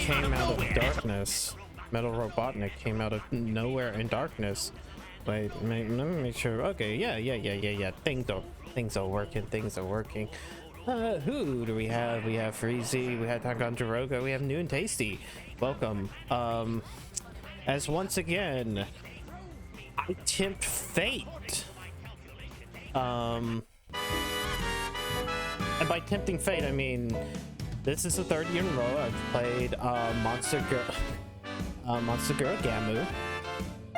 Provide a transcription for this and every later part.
came out of darkness. Metal Robotnik came out of nowhere in darkness. Wait, let me make sure. Okay, yeah. Things are working. Who do we have? We have Freezy, we have Takantaroga, we have New and Tasty. Welcome. As once again, I tempt fate. And by tempting fate, I mean this is the third year in a row I've played Monster Girl Gamu.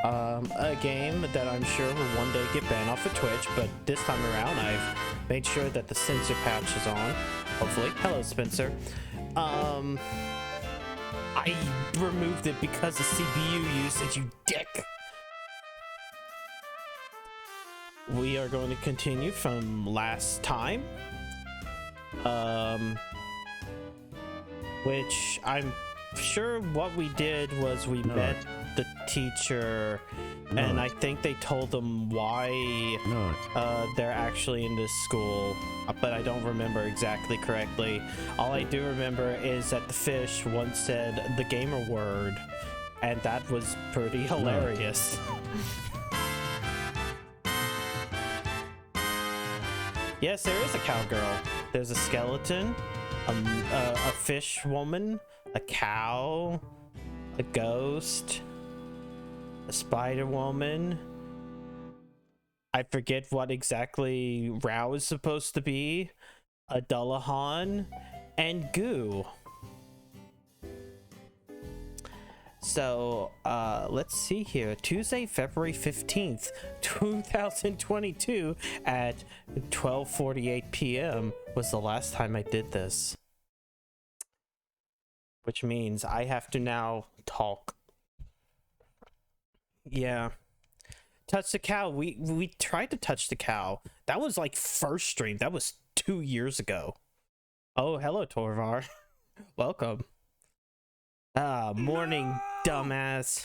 A game that I'm sure will one day get banned off of Twitch, but this time around I've made sure that the censor patch is on. Hopefully. Hello, Spencer. I removed it because of CPU usage, you dick. We are going to continue from last time. Which I'm sure what we did was we met the teacher, and I think they told them why they're actually in this school, but I don't remember exactly correctly. All I do remember is that the fish once said the gamer word, and that was pretty hilarious. Yes, there is a cowgirl. There's a skeleton, a fish woman, a cow, a ghost, a spider woman. I forget what exactly Rao is supposed to be. A Dullahan and Goo. So let's see here. Tuesday, February 15th, 2022 at 12:48 p.m. was the last time I did this. Which means I have to now talk. Yeah. Touch the cow. We tried to touch the cow. That was like first stream. That was 2 years ago. Oh, hello, Torvar. Welcome. Morning, dumbass.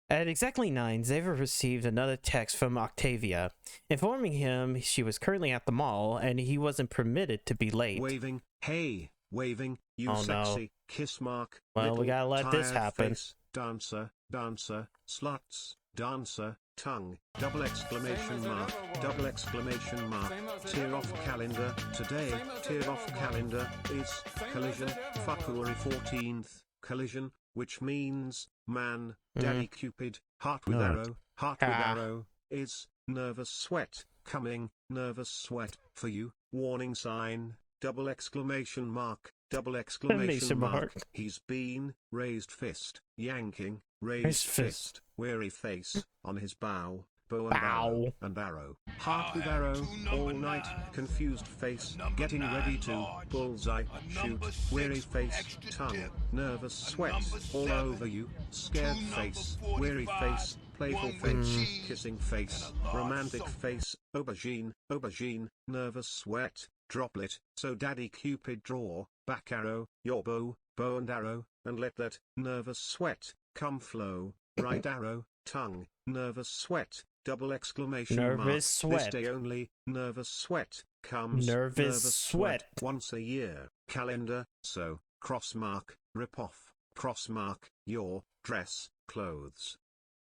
At exactly 9, Xavier received another text from Octavia, informing him she was currently at the mall and he wasn't permitted to be late. Waving, hey, waving, you sexy, kiss mark. Well, we gotta let this happen. Face, dancer, sluts, dancer, tongue, double exclamation mark, tear off calendar, today, tear off calendar, is, collision, February 14th, collision, which means, man, Daddy Cupid, heart with arrow, is, nervous sweat, coming, nervous sweat, for you, warning sign, double exclamation mark, he's been, raised fist, yanking, raised fist, weary face, on his bow and arrow, heart with arrow, all night, confused face, getting ready to, bullseye, shoot, weary face, tongue, nervous sweat, all over you, scared face, weary face, playful face, kissing face, romantic face, aubergine, nervous sweat, droplet, so Daddy Cupid draw, back arrow, your bow and arrow, and let that, nervous sweat, come flow, right arrow, tongue, nervous sweat, double exclamation nervous mark, sweat. this day only, nervous sweat, comes, nervous sweat, once a year, calendar, so, cross mark, rip off, cross mark, your, dress, clothes,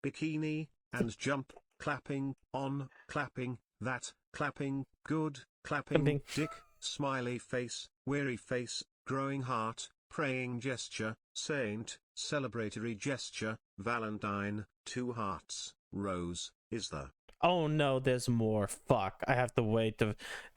bikini, and jump, clapping, on, clapping, that, clapping, good, clapping, dick, smiley face, weary face, growing heart, praying gesture, saint, celebratory gesture, Valentine, 2 hearts, rose, is the... Oh no, there's more. Fuck. I have to wait. The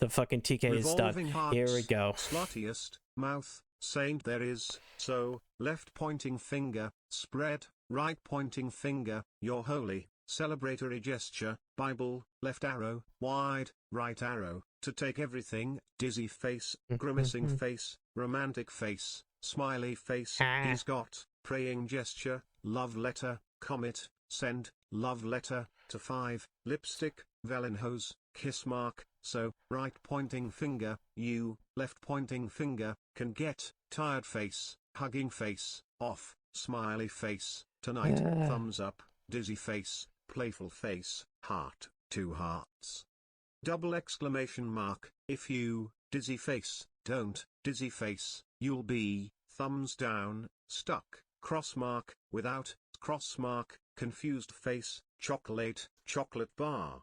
fucking TK is done. Hearts, here we go. Sluttiest, mouth, saint there is, so, left pointing finger, spread, right pointing finger, you're holy, celebratory gesture, Bible, left arrow, wide, right arrow, to take everything, dizzy face, grimacing face, romantic face, smiley face, he's got, praying gesture, love letter, comet, send, love letter, to 5, lipstick, Valenhose, kiss mark, so, right pointing finger, you, left pointing finger, can get, tired face, hugging face, off, smiley face, tonight, thumbs up, dizzy face, playful face, heart, 2 hearts. Double exclamation mark, if you, dizzy face, don't, dizzy face, you'll be, thumbs down, stuck, cross mark, without, cross mark, confused face, chocolate bar,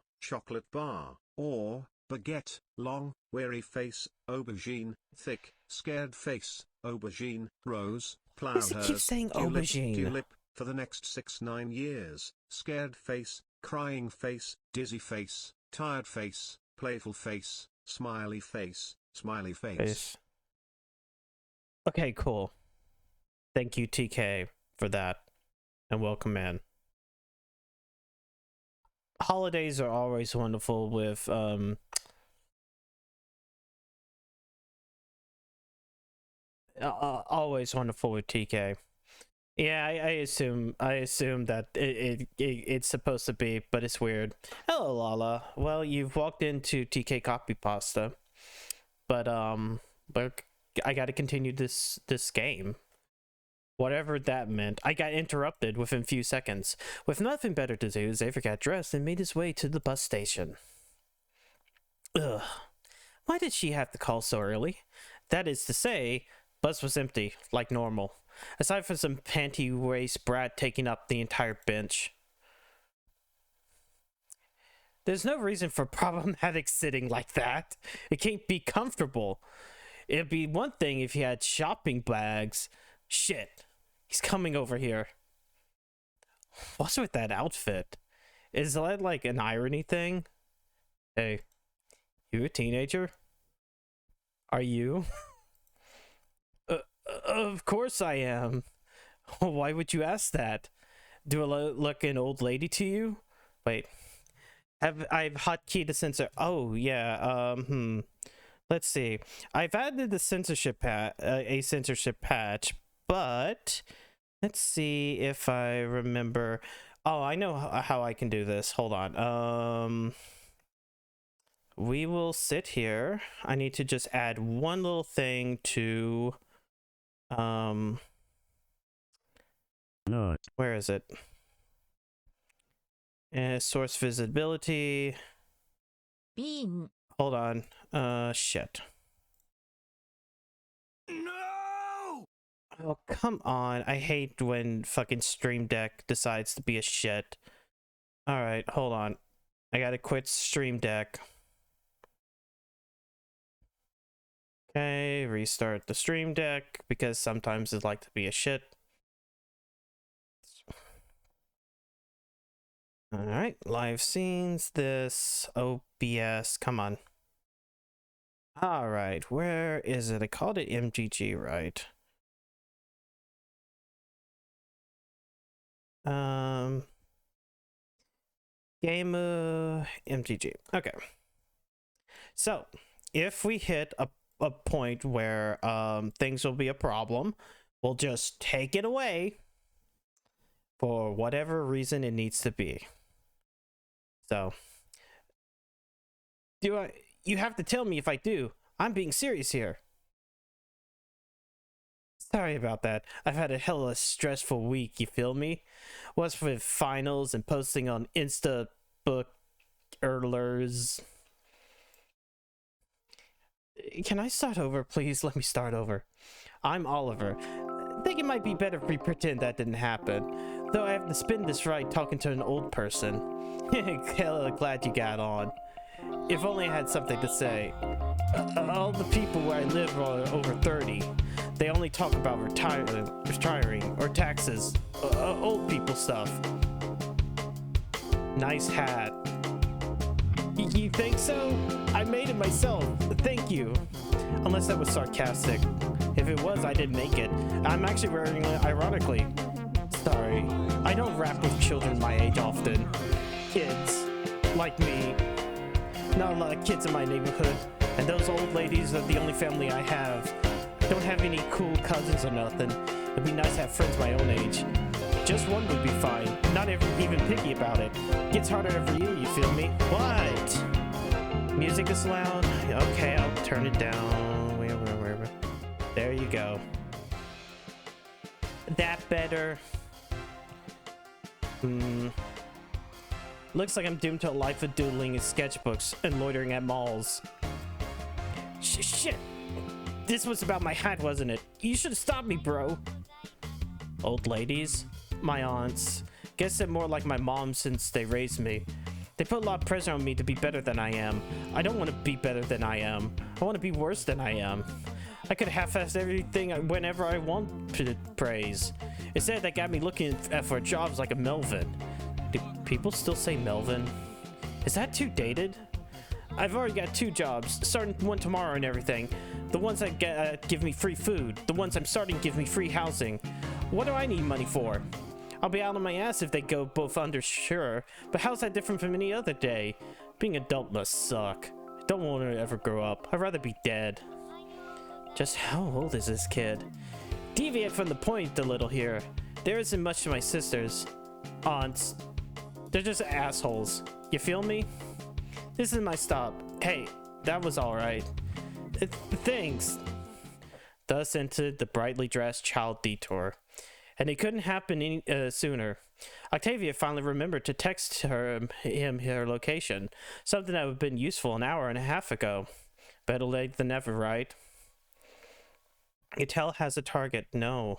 or, baguette, long, weary face, aubergine, thick, scared face, aubergine, rose, Why does it keep plowhairs, saying aubergine? tulip, for the next 6-9 years, scared face, crying face, dizzy face, tired face, playful face, smiley face, smiley face. Okay, cool. Thank you, TK, for that, and welcome in. Holidays are always wonderful with always wonderful with TK. Yeah, I assume that it's supposed to be, but it's weird. Hello, Lala. Well, you've walked into TK Copy Pasta, but I got to continue this game. Whatever that meant. I got interrupted within a few seconds. With nothing better to do, Xavier got dressed and made his way to the bus station. Ugh. Why did she have to call so early? That is to say, bus was empty, like normal. Aside from some panty-waist brat taking up the entire bench. There's no reason for problematic sitting like that. It can't be comfortable. It'd be one thing if he had shopping bags. Shit. He's coming over here. What's with that outfit? Is that like an irony thing? Hey, you a teenager? Are you? Of course I am. Why would you ask that? Do I look an old lady to you? Wait. I've hotkeyed the sensor. Oh, yeah. Let's see. I've added the censorship a censorship patch, but let's see if I remember. Oh, I know how I can do this. Hold on. We will sit here. I need to just add one little thing to no. Where is it? Source visibility. Bean. Hold on. Shit. No! Oh, come on. I hate when fucking Stream Deck decides to be a shit. Alright, hold on. I gotta quit Stream Deck. Okay, restart the Stream Deck because sometimes it like to be a shit. Alright, live scenes, this, OBS, come on. Alright, where is it? I called it MGG, right? Gamu, MGG. Okay. So, if we hit a point where things will be a problem, we'll just take it away for whatever reason it needs to be. So, you have to tell me if I do. I'm being serious here. Sorry about that. I've had a hella stressful week, you feel me? What's with finals and posting on Insta book earlers. Can I start over, please? Let me start over. I'm Oliver. I think it might be better if we pretend that didn't happen. Though I have to spin this right talking to an old person. Hella glad you got on. If only I had something to say. All the people where I live are over 30. They only talk about retiring or taxes, old people stuff. Nice hat. You think so? I made it myself. Thank you. Unless that was sarcastic. If it was, I didn't make it. I'm actually wearing it ironically. Sorry. I don't rap with children my age often. Kids. Like me. Not a lot of kids in my neighborhood. And those old ladies are the only family I have. Don't have any cool cousins or nothing. It'd be nice to have friends my own age. Just one would be fine. Not even picky about it. Gets harder every year, you feel me? What? Music is loud? Okay, I'll turn it down. Where. There you go. That better? Looks like I'm doomed to a life of doodling in sketchbooks and loitering at malls. Shit! This was about my hat, wasn't it? You should have stopped me, bro. Old ladies? My aunts. Guess they're more like my mom since they raised me. They put a lot of pressure on me to be better than I am. I don't want to be better than I am. I want to be worse than I am. I could half-ass everything whenever I want to praise. Instead, that got me looking for jobs like a Melvin. Do people still say Melvin? Is that too dated? I've already got 2 jobs, starting one tomorrow and everything. The ones that give me free food. The ones I'm starting give me free housing. What do I need money for? I'll be out on my ass if they go both under, sure. But how's that different from any other day? Being adult must suck. I don't want to ever grow up. I'd rather be dead. Just how old is this kid? Deviate from the point a little here. There isn't much to my sisters. Aunts. They're just assholes. You feel me? This is my stop. Hey, that was alright. Thanks. Thus entered the brightly dressed child detour. And it couldn't happen any sooner. Octavia finally remembered to text him her location. Something that would have been useful an hour and a half ago. Better late than never, right? Itel has a target. No.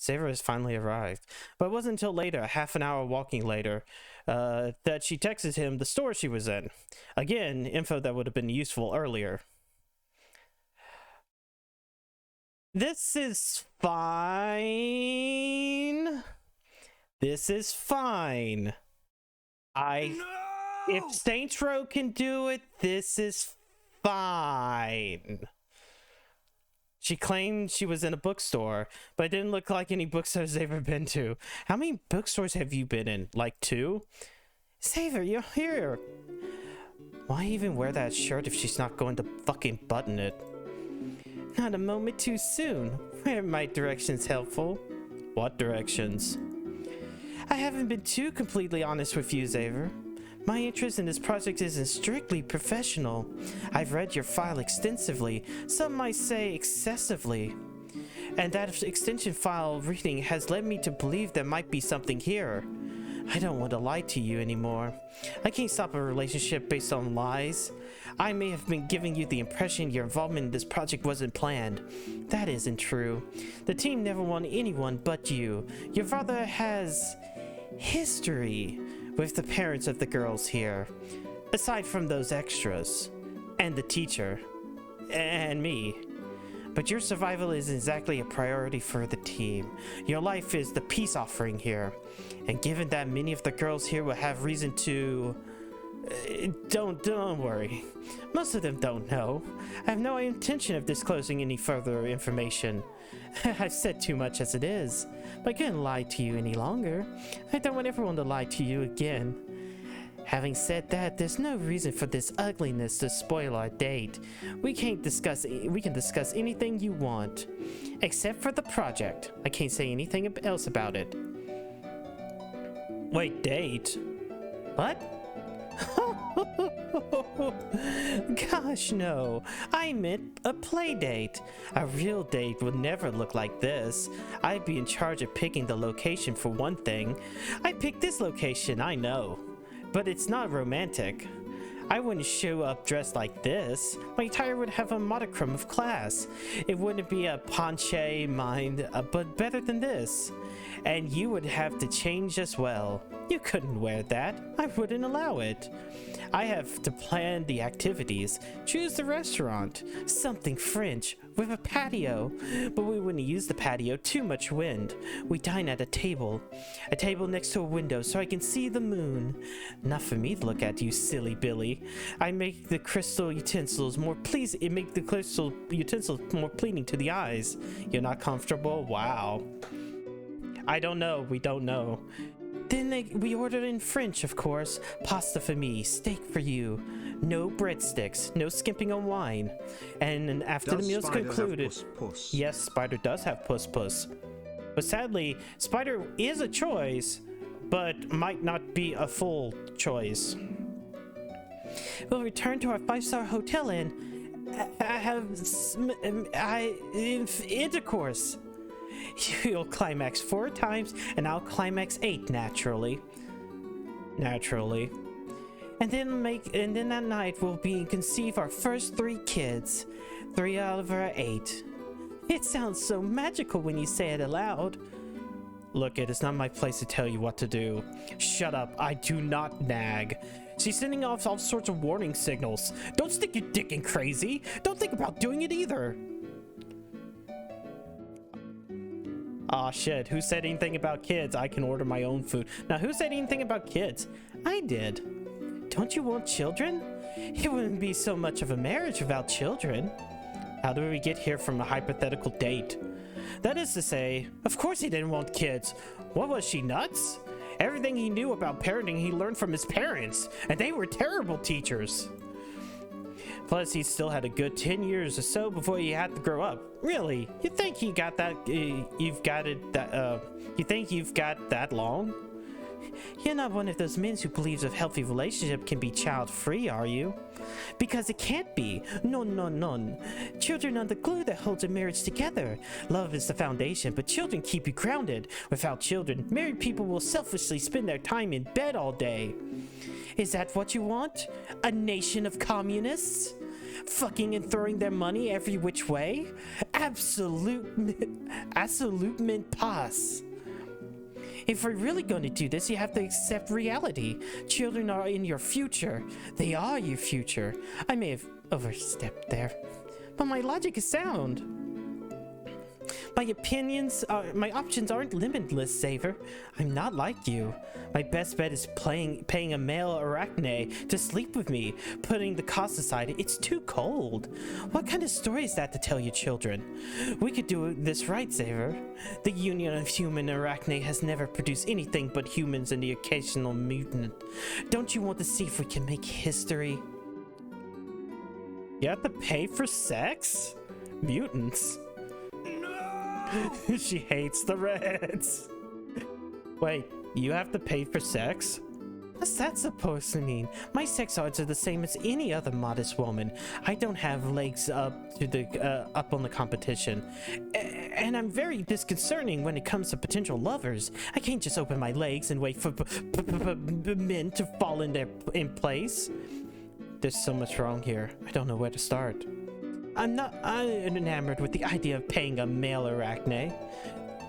Xavier has finally arrived. But it wasn't until later, half an hour walking later, that she texted him the store she was in. Again, info that would have been useful earlier. This is fine. This is fine. If Saints Row can do it, this is fine. She claimed she was in a bookstore, but it didn't look like any bookstores they've ever been to. How many bookstores have you been in? Like 2? Xavier, you're here. Why even wear that shirt if she's not going to fucking button it? Not a moment too soon. Were my directions helpful? What directions? I haven't been too completely honest with you, Xavier. My interest in this project isn't strictly professional. I've read your file extensively, some might say excessively. And that extension file reading has led me to believe there might be something here. I don't want to lie to you anymore. I can't stop a relationship based on lies. I may have been giving you the impression your involvement in this project wasn't planned. That isn't true. The team never wanted anyone but you. Your father has history with the parents of the girls here, aside from those extras, and the teacher, and me. But your survival isn't exactly a priority for the team. Your life is the peace offering here, and given that many of the girls here will have reason to... Don't worry. Most of them don't know. I have no intention of disclosing any further information. I've said too much as it is, but I can't lie to you any longer. I don't want everyone to lie to you again. Having said that, there's no reason for this ugliness to spoil our date. We can discuss anything you want, except for the project. I can't say anything else about it. Wait, date? What? Gosh, no. I meant a play date. A real date would never look like this. I'd be in charge of picking the location for one thing. I picked this location, I know. But it's not romantic. I wouldn't show up dressed like this. My attire would have a modicum of class. It wouldn't be a pancake but better than this. And you would have to change as well. You couldn't wear that. I wouldn't allow it. I have to plan the activities, choose the restaurant, something French with a patio, but we wouldn't use the patio, too much wind. We dine at a table next to a window so I can see the moon. Not for me to look at, you silly Billy. I make the crystal utensils more pleasing to the eyes. You're not comfortable? Wow. I don't know, we don't know. Then we ordered in French, of course. Pasta for me, steak for you. No breadsticks, no skimping on wine. And after the meal's concluded... Puss? Yes, Spider does have puss. But sadly, Spider is a choice, but might not be a full choice. We'll return to our 5-star hotel and have intercourse. You'll climax 4 times, and I'll climax 8 naturally. And then that night we'll be and conceive our first 3 kids. 3 out of our 8. It sounds so magical when you say it aloud. Look, it is not my place to tell you what to do. Shut up, I do not nag. She's sending off all sorts of warning signals. Don't stick your dick in crazy. Don't think about doing it either. Aw, shit, who said anything about kids? I can order my own food. Now, who said anything about kids? I did. Don't you want children? It wouldn't be so much of a marriage without children. How do we get here from a hypothetical date? That is to say, of course he didn't want kids. What, was she nuts? Everything he knew about parenting he learned from his parents, and they were terrible teachers. Plus, he still had a good 10 years or so before he had to grow up. Really? You think you got that? You think you've got that long? You're not one of those men who believes a healthy relationship can be child-free, are you? Because it can't be. No, no, none. Children are the glue that holds a marriage together. Love is the foundation, but children keep you grounded. Without children, married people will selfishly spend their time in bed all day. Is that what you want? A nation of communists? Fucking and throwing their money every which way? Absolute pass. If we're really going to do this, you have to accept reality. Children are in your future. They are your future. I may have overstepped there, but my logic is sound. My options aren't limitless, Xavier. I'm not like you. My best bet is paying a male arachne to sleep with me, putting the cost aside. It's too cold. What kind of story is that to tell your children? We could do this right, Xavier. The union of human arachne has never produced anything but humans and the occasional mutant. Don't you want to see if we can make history? You have to pay for sex? Mutants. She hates the Reds. Wait, you have to pay for sex? What's that supposed to mean? My sex odds are the same as any other modest woman. I don't have legs up on the competition. And I'm very disconcerting when it comes to potential lovers. I can't just open my legs and wait for men to fall in place. There's so much wrong here. I don't know where to start. I'm enamored with the idea of paying a male arachne.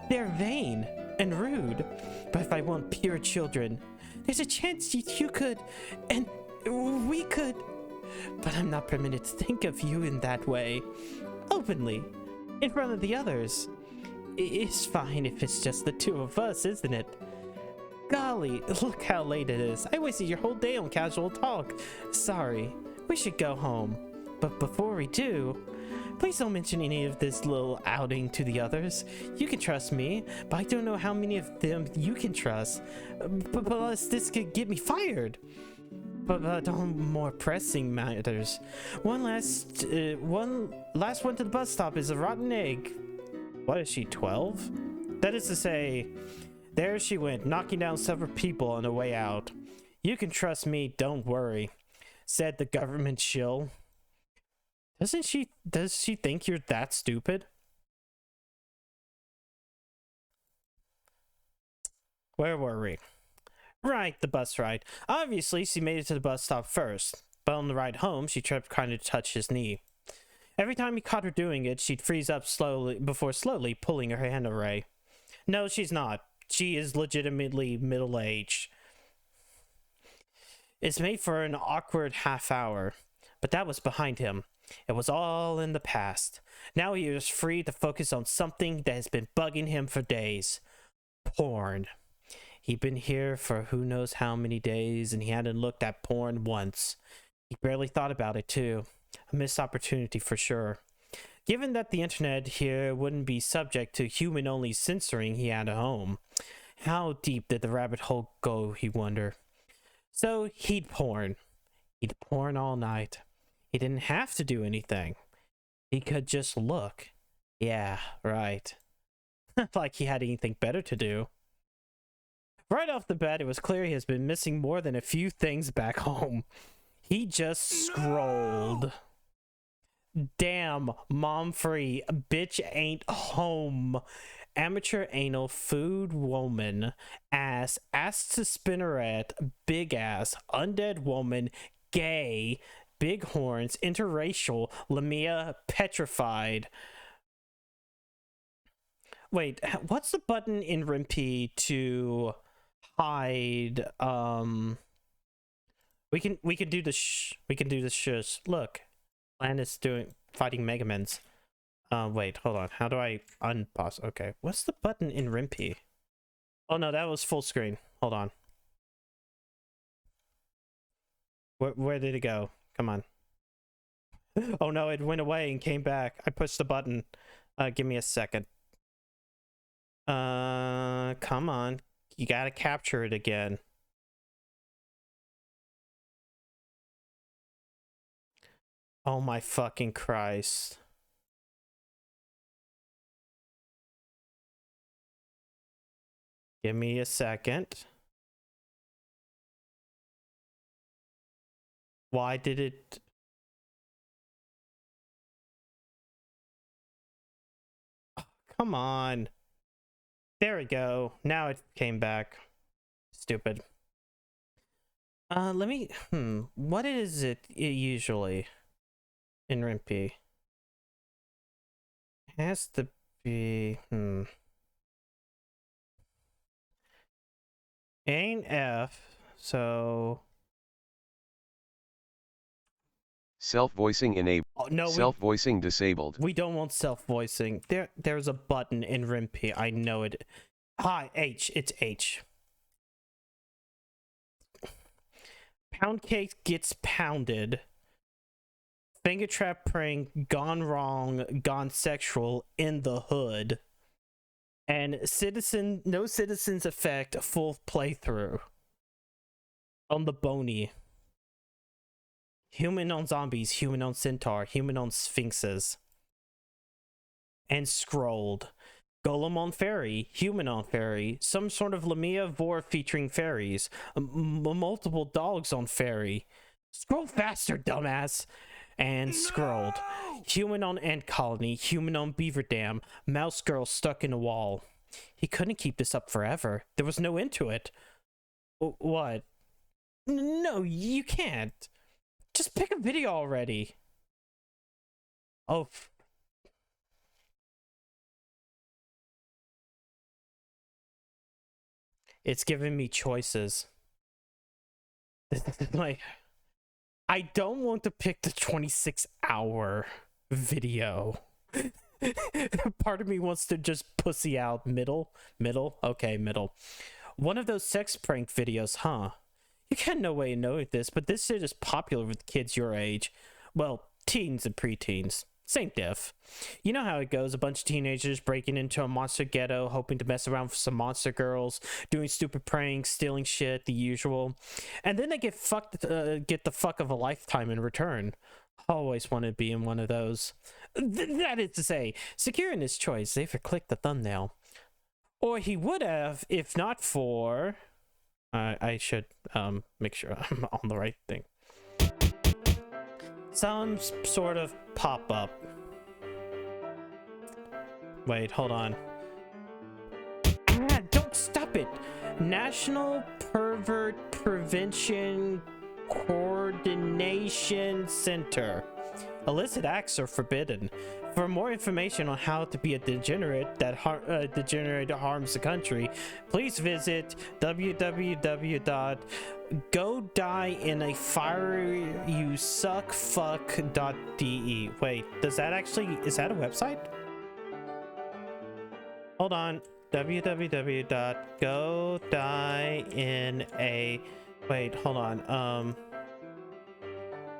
They're vain and rude. But if I want pure children, there's a chance you could, and we could. But I'm not permitted to think of you in that way. Openly. In front of the others. It's fine if it's just the 2 of us, isn't it? Golly, look how late it is. I wasted your whole day on casual talk. Sorry. We should go home. But before we do, please don't mention any of this little outing to the others. You can trust me, but I don't know how many of them you can trust. Plus, this could get me fired. But on more pressing matters, one last one to the bus stop is a rotten egg. What is she, 12? That is to say, there she went, knocking down several people on the way out. You can trust me, don't worry, said the government shill. Does she think you're that stupid? Where were we? Right, the bus ride. Obviously, she made it to the bus stop first, but on the ride home, she tripped kind of to touch his knee. Every time he caught her doing it, she'd freeze up before slowly pulling her hand away. No, she's not. She is legitimately middle-aged. It's made for an awkward half hour, but that was behind him. It was all in the past. Now he was free to focus on something that has been bugging him for days. Porn. He'd been here for who knows how many days, and he hadn't looked at porn once. He barely thought about it, too. A missed opportunity for sure. Given that the internet here wouldn't be subject to human-only censoring he had at home. How deep did the rabbit hole go, he wondered. So he'd porn. He'd porn all night. He didn't have to do anything. He could just look. Yeah, right. Like he had anything better to do. Right off the bat, it was clear he has been missing more than a few things back home. He just scrolled. Damn, mom free. Bitch ain't home. amateur anal food woman, ass to spinneret, big ass, undead woman, gay, big horns, interracial, Lamia, petrified. Wait, what's the button in Rimpi to hide? We can do the we can do the shush. Look, Lan is fighting Megamans. Wait, hold on. How do I unpause? Okay, what's the button in Rimpi? Oh no, that was full screen. Hold on. Where did it go? Come on. Oh no, it went away and came back. I pushed the button. Give me a second. Come on. You gotta capture it again. Oh my fucking Christ. Give me a second. Why did it... Oh, come on. There we go. Now it came back. Stupid. Let me... What is it usually in Rimpi? It has to be... Ain't F, so... Self-voicing enabled. Oh, no, self-voicing disabled. We don't want self-voicing. There's a button in Rimpi. I know it. Hi, H. It's H. Pound cake gets pounded. Finger trap prank gone wrong, gone sexual in the hood. And no citizens effect full playthrough. On the bony. Human on zombies, human on centaur, human on sphinxes. And scrolled. Golem on fairy, human on fairy, some sort of Lamia vor featuring fairies, multiple dogs on fairy. Scroll faster, dumbass! And scrolled. Human on ant colony, human on beaver dam, mouse girl stuck in a wall. He couldn't keep this up forever. There was no end to it. What? No, you can't. Just pick a video already. Oh. It's giving me choices. Like, I don't want to pick the 26-hour video. Part of me wants to just pussy out middle. Okay, middle. One of those sex prank videos, huh? You can't no way to know this, but this shit is popular with kids your age. Well, teens and preteens. Same diff. You know how it goes, a bunch of teenagers breaking into a monster ghetto, hoping to mess around with some monster girls, doing stupid pranks, stealing shit, the usual. And then they get the fuck of a lifetime in return. Always want to be in one of those. That is to say, secure in his choice, Xavier clicked the thumbnail. Or he would have, if not for... I should make sure I'm on the right thing. Some sort of pop-up. Wait, hold on. Don't stop it! National Pervert Prevention Coordination Center. Illicit acts are forbidden. For more information on how to be a degenerate that harms the country, please visit www.godieinafireyoussuckfuck.de. Wait, is that a website? Hold on. www.godieina... Wait, hold on.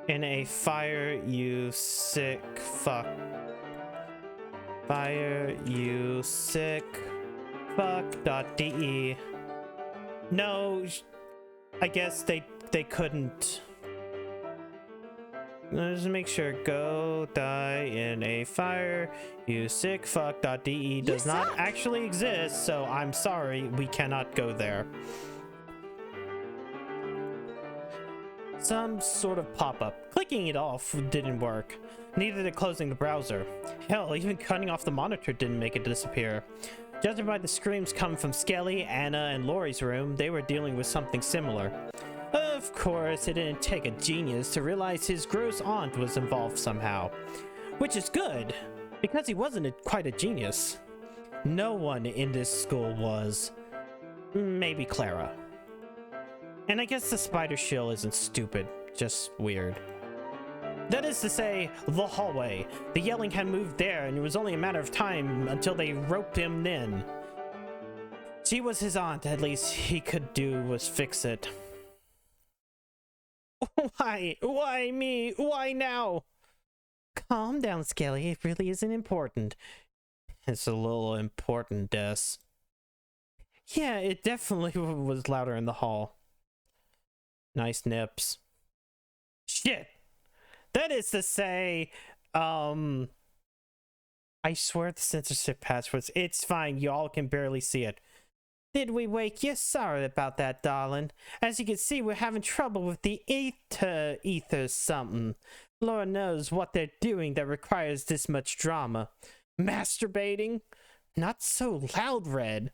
In a fire, you sick fuck. Fire, you sick fuck.de. No, I guess they couldn't. Let's make sure. Go die in a fire, you sick fuck.de does not actually exist, so I'm sorry, we cannot go there. Some sort of pop-up. Clicking it off didn't work. Neither did closing the browser. Hell, even cutting off the monitor didn't make it disappear. Judging by the screams coming from Skelly, Anna, and Lori's room, they were dealing with something similar. Of course, it didn't take a genius to realize his gross aunt was involved somehow. Which is good, because he wasn't quite a genius. No one in this school was. Maybe Clara. And I guess the spider shield isn't stupid, just weird. That is to say, the hallway. The yelling had moved there, and it was only a matter of time until they roped him in. She was his aunt, at least he could do was fix it. Why? Why me? Why now? Calm down, Skelly. It really isn't important. It's a little important, Des. Yeah, it definitely was louder in the hall. Nice nips. Shit! That is to say, I swear the censorship passwords. It's fine, y'all can barely see it. Did we wake you? Sorry about that, darling. As you can see, we're having trouble with the ether something. Lord knows what they're doing that requires this much drama. Masturbating? Not so loud, Red.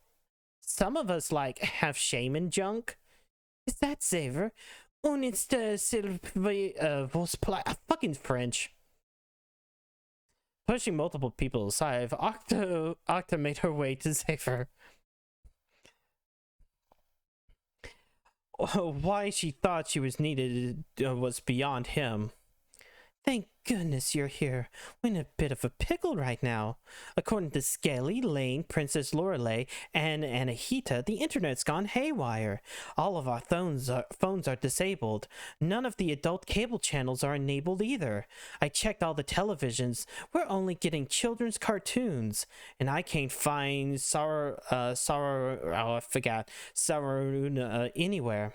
Some of us, like, have shame and junk. Is that Xaver? Un instant fucking French. Pushing multiple people aside, Octa made her way to Xaver. Why she thought she was needed was beyond him. Thank goodness you're here. We're in a bit of a pickle right now. According to Skelly, Lane, Princess Lorelei, and Anahita, the internet's gone haywire. All of our phones are disabled. None of the adult cable channels are enabled either. I checked all the televisions. We're only getting children's cartoons. And I can't find Saruna anywhere.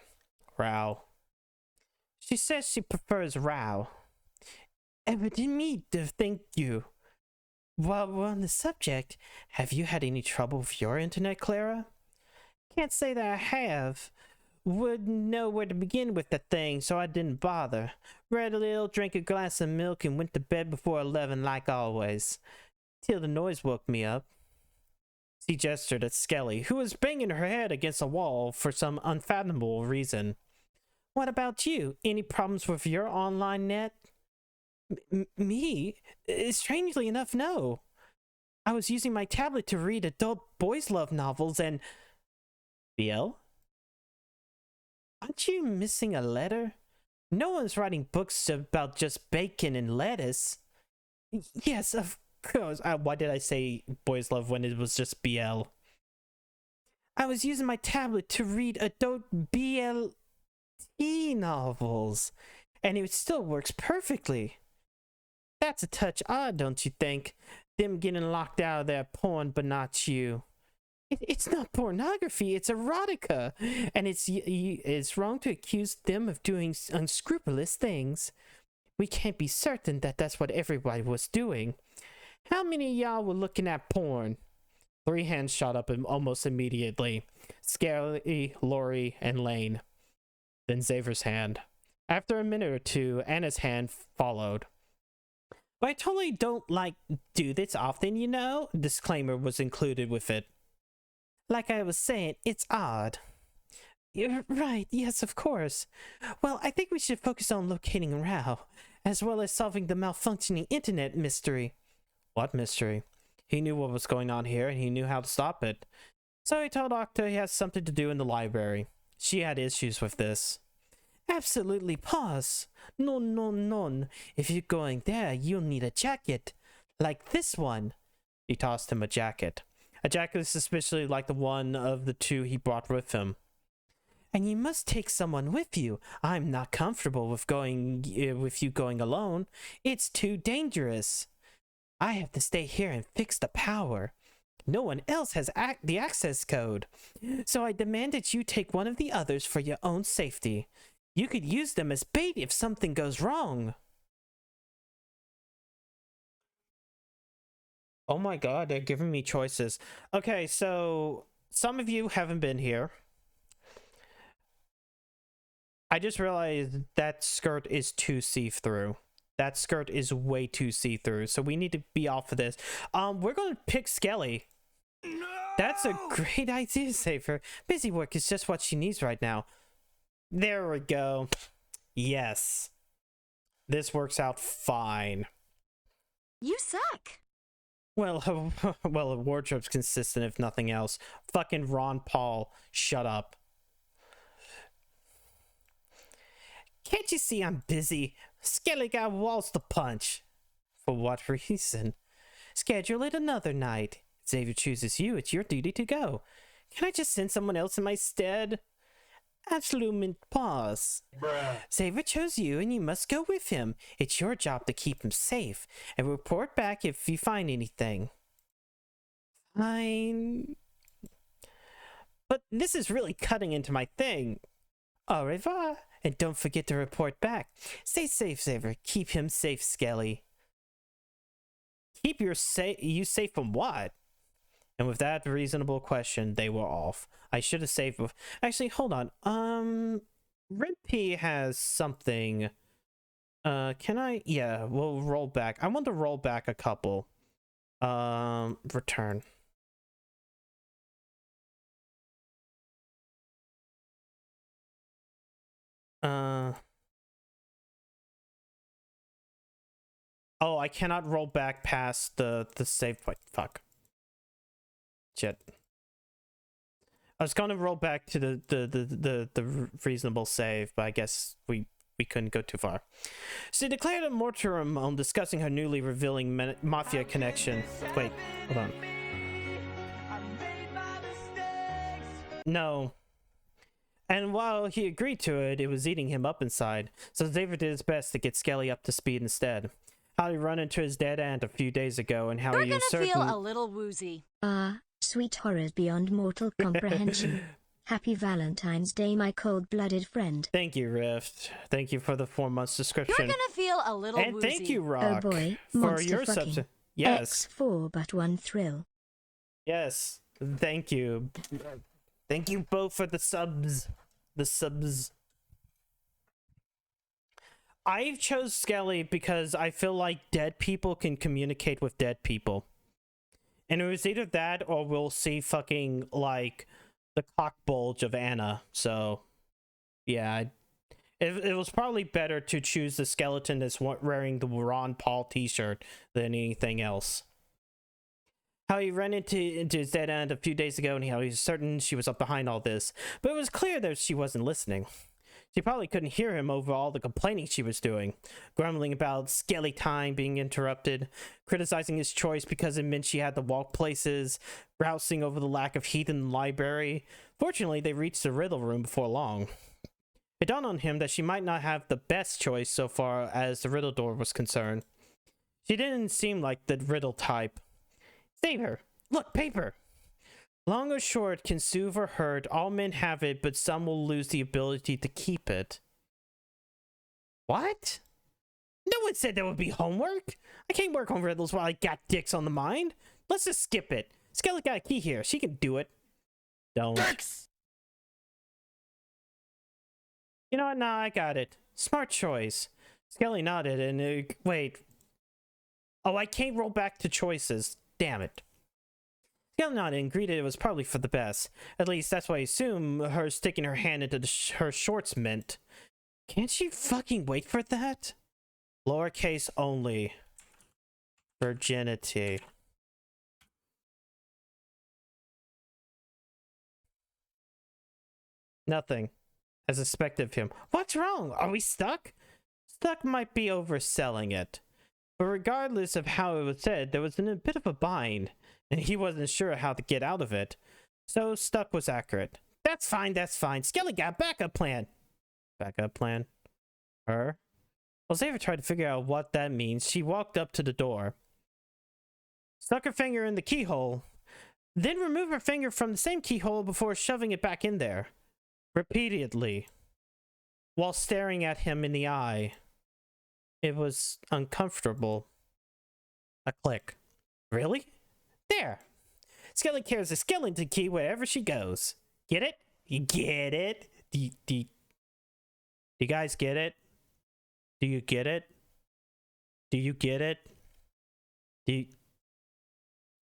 Rao. She says she prefers Rao. Thank you. While we're on the subject, have you had any trouble with your internet, Clara? Can't say that I have. Wouldn't know where to begin with the thing, so I didn't bother. Read a little, drank a glass of milk, and went to bed before 11 like always. Till the noise woke me up. She gestured at Skelly, who was banging her head against a wall for some unfathomable reason. What about you? Any problems with your online net? Me? Strangely enough, no. I was using my tablet to read adult boys' love novels and... BL? Aren't you missing a letter? No one's writing books about just bacon and lettuce. Yes, of course. Why did I say boys' love when it was just BL? I was using my tablet to read adult BLT novels, and it still works perfectly. That's a touch odd, don't you think? Them getting locked out of their porn, but not you. It's not pornography, it's erotica. And it's wrong to accuse them of doing unscrupulous things. We can't be certain that that's what everybody was doing. How many of y'all were looking at porn? 3 hands shot up almost immediately. Skelly, Lori, and Lane. Then Xaver's hand. After a minute or two, Anna's hand followed. But I totally don't, do this often, you know? Disclaimer was included with it. Like I was saying, it's odd. You're right, yes, of course. Well, I think we should focus on locating Rao, as well as solving the malfunctioning internet mystery. What mystery? He knew what was going on here, and he knew how to stop it. So he told Octa he has something to do in the library. She had issues with this. Absolutely, pause. No. If you're going there, you'll need a jacket. Like this one. He tossed him a jacket. A jacket suspiciously like the one of the 2 he brought with him. And you must take someone with you. I'm not comfortable with you going alone. It's too dangerous. I have to stay here and fix the power. No one else has the access code. So I demand that you take one of the others for your own safety. You could use them as bait if something goes wrong. Oh my god, they're giving me choices. Okay, so some of you haven't been here. I just realized that skirt is too see-through. That skirt is way too see-through, so we need to be off of this. We're going to pick Skelly. No! That's a great idea, Safer. Busy work is just what she needs right now. There we go. Yes. This works out fine. You suck. Well, well, a wardrobe's consistent if nothing else. Fucking Ron Paul, shut up. Can't you see I'm busy? Skelly got walls to punch. For what reason? Schedule it another night. If Xavier chooses you, it's your duty to go. Can I just send someone else in my stead? Absolute pause. Xavier chose you and you must go with him. It's your job to keep him safe and report back if you find anything. Fine. But this is really cutting into my thing. Au revoir. And don't forget to report back. Stay safe, Xavier. Keep him safe, Skelly. Keep you safe from what? And with that reasonable question, they were off. I should have saved. Actually, hold on. Rimpy has something. Can I? Yeah, we'll roll back. I want to roll back a couple. Return. Oh, I cannot roll back past the save point. Fuck. Shit. I was gonna roll back to the reasonable save, but I guess we couldn't go too far. She declared a moratorium on discussing her newly revealing mafia connection. Wait, hold on. No. And while he agreed to it, it was eating him up inside. So Xavier did his best to get Skelly up to speed instead. How he run into his dead end a few days ago, and how You're he was gonna certain. feel a little woozy. Sweet horrors beyond mortal comprehension. Happy Valentine's Day, my cold-blooded friend. Thank you, Rift. Thank you for the 4 months description. You're gonna feel a little And woozy. thank you, Oh Rock, boy, for monster your fucking. subs. Yes, X4 but one thrill. yes. Thank you. Thank you both for the subs. The subs. I chose Skelly because I feel like dead people can communicate with dead people. And it was either that or we'll see fucking, like, the cock bulge of Anna. So, yeah. It was probably better to choose the skeleton that's wearing the Ron Paul t-shirt than anything else. How he ran into his dead end a few days ago and how he was certain she was up behind all this. But it was clear that she wasn't listening. She probably couldn't hear him over all the complaining she was doing, grumbling about Skelly time being interrupted, criticizing his choice because it meant she had to walk places, grousing over the lack of heat in the library. Fortunately, they reached the Riddle room before long. It dawned on him that she might not have the best choice so far as the Riddle door was concerned. She didn't seem like the Riddle type. Save her! Look, paper! Long or short, can soothe or hurt, all men have it, but some will lose the ability to keep it. What? No one said there would be homework! I can't work on riddles while I got dicks on the mind. Let's just skip it. Skelly got a key here. She can do it. Don't. Dicks! You know what? Nah, I got it. Smart choice. Skelly nodded and wait. Oh, I can't roll back to choices. Damn it. Skelly nodded and agreed it was probably for the best. At least that's what I assume her sticking her hand into her shorts meant. Can't she fucking wait for that? Lowercase only. Virginity. Nothing. As expected of him. What's wrong? Are we stuck? Stuck might be overselling it. But regardless of how it was said, there was a bit of a bind, and he wasn't sure how to get out of it. So stuck was accurate. That's fine, that's fine. Skelly got a backup plan. Backup plan? Her? Well, Xavier tried to figure out what that means. She walked up to the door, stuck her finger in the keyhole, then removed her finger from the same keyhole before shoving it back in there. Repeatedly, while staring at him in the eye. It was uncomfortable. A click. Really? There. Skelly carries a skeleton key wherever she goes. Get it? You get it? Do you guys get it? Do you get it? Do you get it? Do you...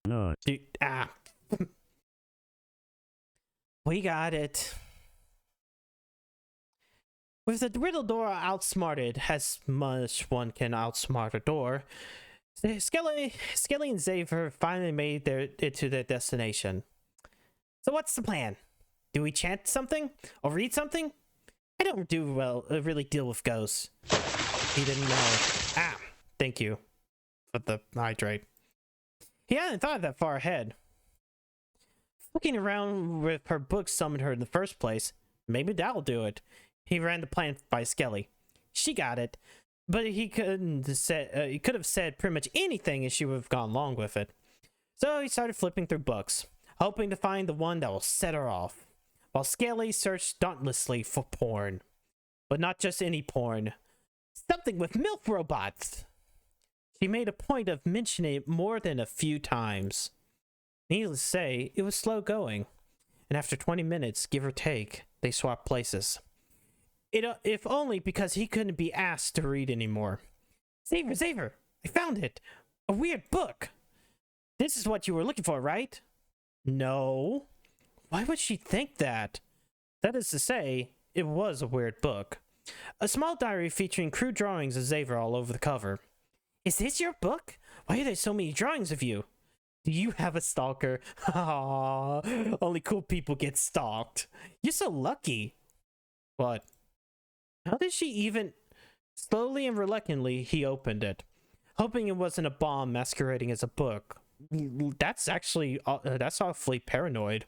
No. Ah. We got it. With the Riddle door outsmarted, as much one can outsmart a door, Skelly and Xavier finally made it to their destination. So what's the plan? Do we chant something? Or read something? I don't do well really deal with ghosts. He didn't know. Ah, thank you for the hydrate. He hadn't thought that far ahead. Looking around with her book summoned her in the first place. Maybe that'll do it. He ran the plan by Skelly. She got it, but he could have said pretty much anything and she would have gone along with it. So he started flipping through books, hoping to find the one that will set her off, while Skelly searched dauntlessly for porn. But not just any porn. Something with MILF robots! She made a point of mentioning it more than a few times. Needless to say, it was slow going, and after 20 minutes, give or take, they swapped places. If only because he couldn't be asked to read anymore. Xavier, I found it! A weird book! This is what you were looking for, right? No. Why would she think that? That is to say, it was a weird book. A small diary featuring crude drawings of Xavier all over the cover. Is this your book? Why are there so many drawings of you? Do you have a stalker? Aww, only cool people get stalked. You're so lucky. What? How did she even... Slowly and reluctantly, he opened it, hoping it wasn't a bomb masquerading as a book. That's awfully paranoid.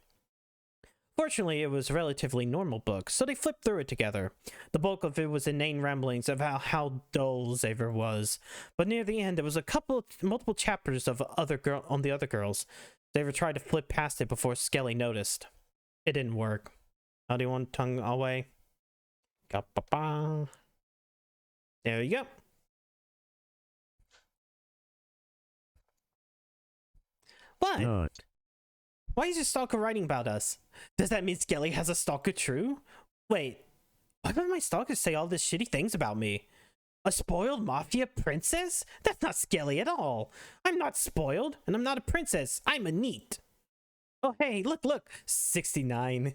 Fortunately, it was a relatively normal book, so they flipped through it together. The bulk of it was inane ramblings of how dull Xavier was, but near the end, there was multiple chapters of on the other girls. Xavier tried to flip past it before Skelly noticed. It didn't work. How do you want tongue away? There you go. What? Why is your stalker writing about us? Does that mean Skelly has a stalker true? Wait, why would my stalker say all these shitty things about me? A spoiled mafia princess? That's not Skelly at all. I'm not spoiled, and I'm not a princess. I'm a neat. Oh, hey, look. 69.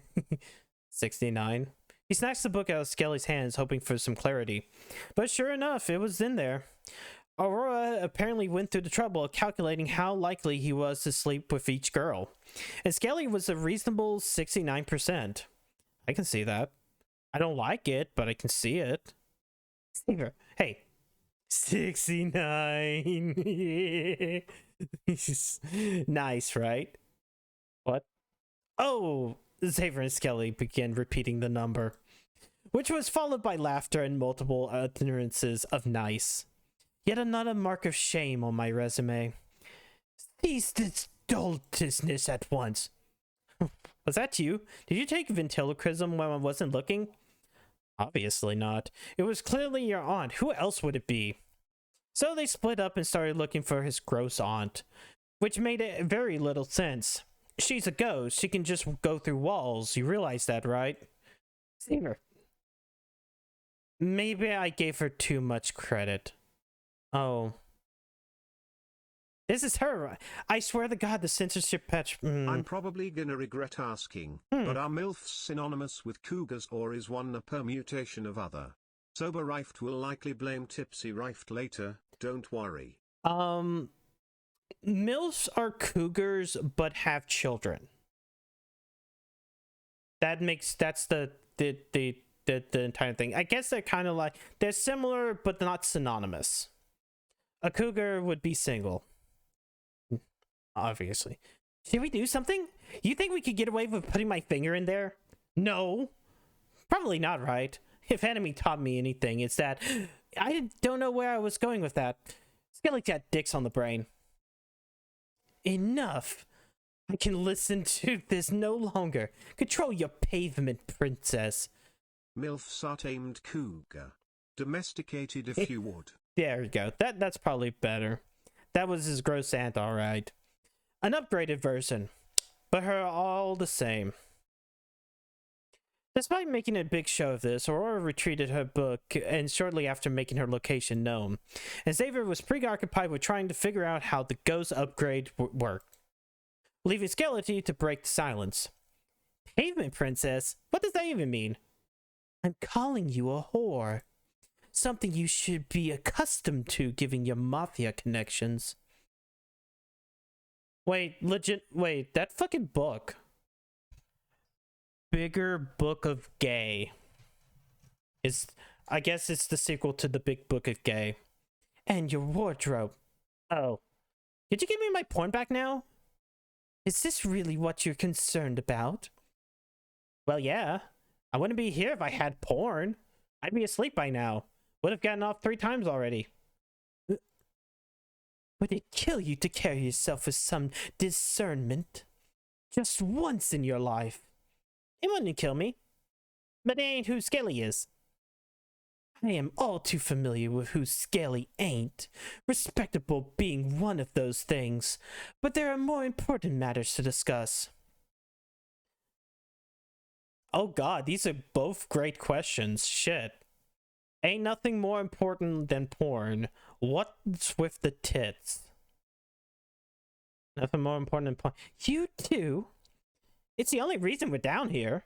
69. He snatched the book out of Skelly's hands, hoping for some clarity. But sure enough, it was in there. Aurora apparently went through the trouble of calculating how likely he was to sleep with each girl. And Skelly was a reasonable 69%. I can see that. I don't like it, but I can see it. Hey. 69. Nice, right? What? Oh! Xavier and Skelly began repeating the number, which was followed by laughter and multiple utterances of nice. Yet another mark of shame on my resume. Cease this stultiousness at once. Was that you? Did you take ventriloquism when I wasn't looking? Obviously not. It was clearly your aunt. Who else would it be? So they split up and started looking for his gross aunt, which made very little sense. She's a ghost. She can just go through walls. You realize that, right? Xavier. Maybe I gave her too much credit. Oh. This is her. I swear to God, the censorship patch... I'm probably gonna regret asking, but are MILFs synonymous with cougars or is one a permutation of other? Sober Rift will likely blame Tipsy Rift later, don't worry. MILFs are cougars but have children. That's the entire thing. I guess they're kind of like... They're similar but not synonymous. A cougar would be single. Obviously. Should we do something? You think we could get away with putting my finger in there? No. Probably not, right? If Enemy taught me anything, it's that... I don't know where I was going with that. Skelly's got dicks on the brain. Enough. I can listen to this no longer. Control your pavement, princess. MILFs are tamed cougar. Domesticated if you would. There we go. That's probably better. That was his gross aunt, alright. An upgraded version. But her all the same. Despite making a big show of this, Aurora retreated her book, and shortly after making her location known, and Xavier was preoccupied with trying to figure out how the ghost upgrade worked, leaving Skeleton to break the silence. Pavement princess? What does that even mean? I'm calling you a whore. Something you should be accustomed to given your mafia connections. Wait, that fucking book. Bigger Book of Gay. I guess it's the sequel to the Big Book of Gay. And your wardrobe. Oh. Did you give me my porn back now? Is this really what you're concerned about? Well, yeah. I wouldn't be here if I had porn. I'd be asleep by now. Would have gotten off 3 times already. Would it kill you to carry yourself with some discernment? Just once in your life. It wouldn't kill me. But it ain't who Skelly is. I am all too familiar with who Skelly ain't. Respectable being one of those things. But there are more important matters to discuss. Oh god, these are both great questions. Shit. Ain't nothing more important than porn. What's with the tits? Nothing more important than porn. You too? It's the only reason we're down here.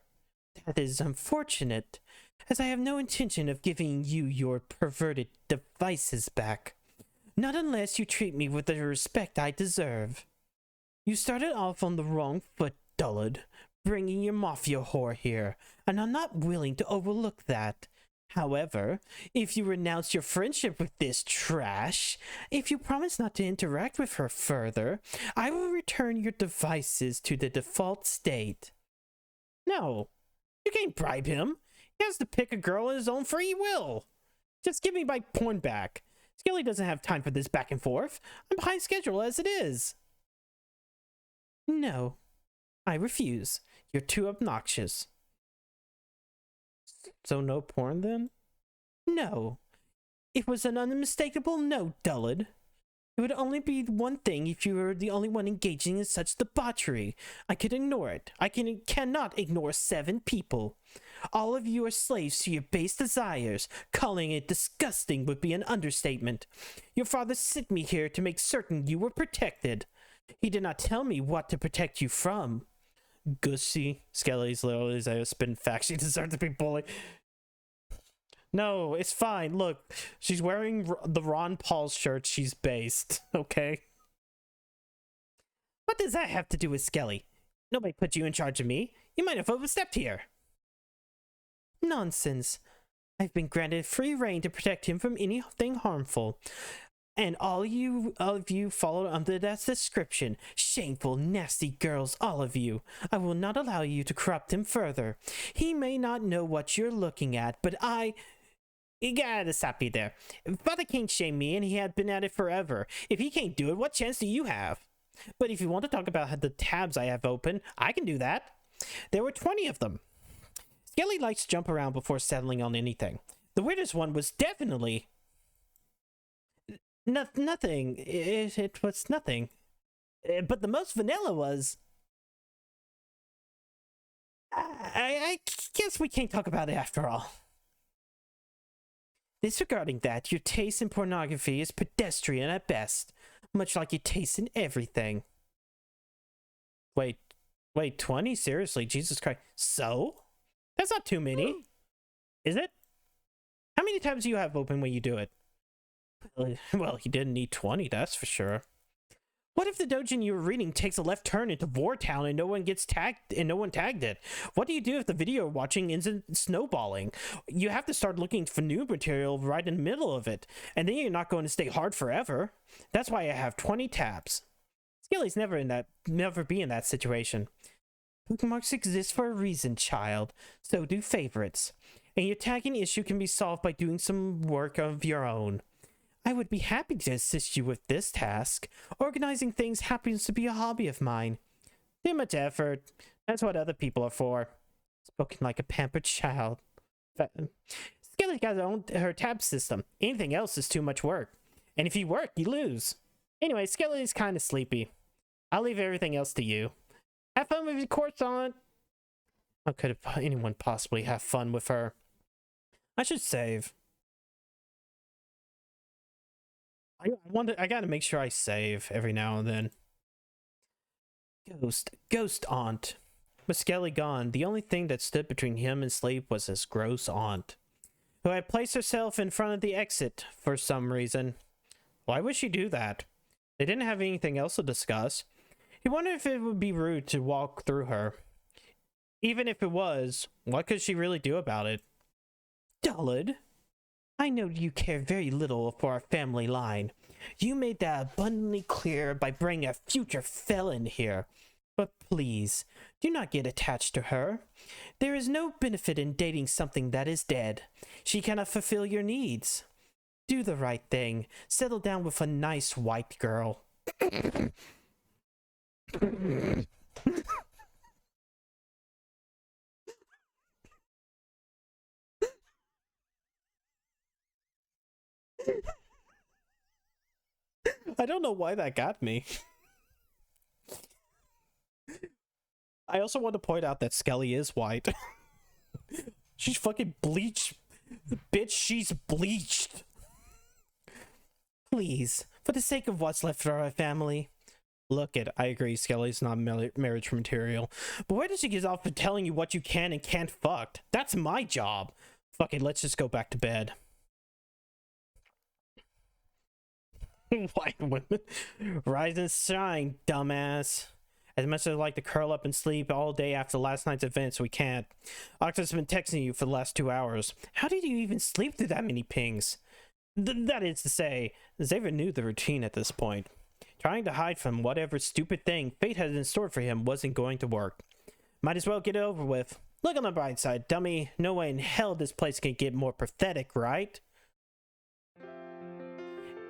That is unfortunate, as I have no intention of giving you your perverted devices back. Not unless you treat me with the respect I deserve. You started off on the wrong foot, dullard, bringing your mafia whore here, and I'm not willing to overlook that. However, if you renounce your friendship with this trash, if you promise not to interact with her further, I will return your devices to the default state. No, you can't bribe him. He has to pick a girl of his own free will. Just give me my porn back. Skelly doesn't have time for this back and forth. I'm behind schedule as it is. No, I refuse. You're too obnoxious. So no porn then? No. It was an unmistakable no, dullard. It would only be one thing if you were the only one engaging in such debauchery. I could ignore it. I cannot ignore 7 people. All of you are slaves to your base desires. Calling it disgusting would be an understatement. Your father sent me here to make certain you were protected. He did not tell me what to protect you from. Gushy. Skelly's literally a spin fact. She deserves to be bullied. No, it's fine. Look, she's wearing the Ron Paul's shirt. She's based. Okay. What does that have to do with Skelly? Nobody put you in charge of me. You might have overstepped here. Nonsense. I've been granted free reign to protect him from anything harmful. And all of you followed under that description. Shameful, nasty girls, all of you. I will not allow you to corrupt him further. He may not know what you're looking at, but You gotta stop me there. Father can't shame me, and he had been at it forever. If he can't do it, what chance do you have? But if you want to talk about the tabs I have open, I can do that. There were 20 of them. Skelly likes to jump around before settling on anything. The weirdest one was definitely... nothing. It was nothing. But the most vanilla was... I guess we can't talk about it after all. Disregarding that, your taste in pornography is pedestrian at best, much like your taste in everything. Wait, 20? Seriously, Jesus Christ. So? That's not too many. Is it? How many tabs do you have open when you do it? Well, you didn't need 20, that's for sure. What if the doujin you were reading takes a left turn into Vortown and no one gets tagged and no one tagged it? What do you do if the video you're watching isn't snowballing? You have to start looking for new material right in the middle of it, and then you're not going to stay hard forever. That's why I have 20 tabs. Skelly's never be in that situation. Bookmarks exist for a reason, child. So do favorites. And your tagging issue can be solved by doing some work of your own. I would be happy to assist you with this task. Organizing things happens to be a hobby of mine. Too much effort. That's what other people are for. Spoken like a pampered child. Skelly's got her tab system. Anything else is too much work. And if you work, you lose. Anyway, Skelly's kind of sleepy. I'll leave everything else to you. Have fun with your correspondent. How could anyone possibly have fun with her? I should save. I gotta make sure I save every now and then. Ghost aunt. With Skelly gone, the only thing that stood between him and sleep was his gross aunt, who had placed herself in front of the exit for some reason. Why would she do that? They didn't have anything else to discuss. He wondered if it would be rude to walk through her. Even if it was, what could she really do about it? Dullard, I know you care very little for our family line. You made that abundantly clear by bringing a future felon here. But please, do not get attached to her. There is no benefit in dating something that is dead. She cannot fulfill your needs. Do the right thing. Settle down with a nice white girl. I don't know why that got me. I also want to point out that Skelly is white. She's fucking bleached. Bitch, she's bleached. Please, for the sake of what's left of our family. Look it, I agree, Skelly's not marriage material. But where does she get off for telling you what you can and can't fuck? That's my job. Fuck it, let's just go back to bed. White women. Rise and shine, dumbass. As much as I'd like to curl up and sleep all day after last night's events, we can't. Octa's been texting you for the last 2 hours. How did you even sleep through that many pings? That is to say, Xavier knew the routine at this point. Trying to hide from whatever stupid thing fate had in store for him wasn't going to work. Might as well get it over with. Look on the bright side, dummy. No way in hell this place can get more pathetic, right?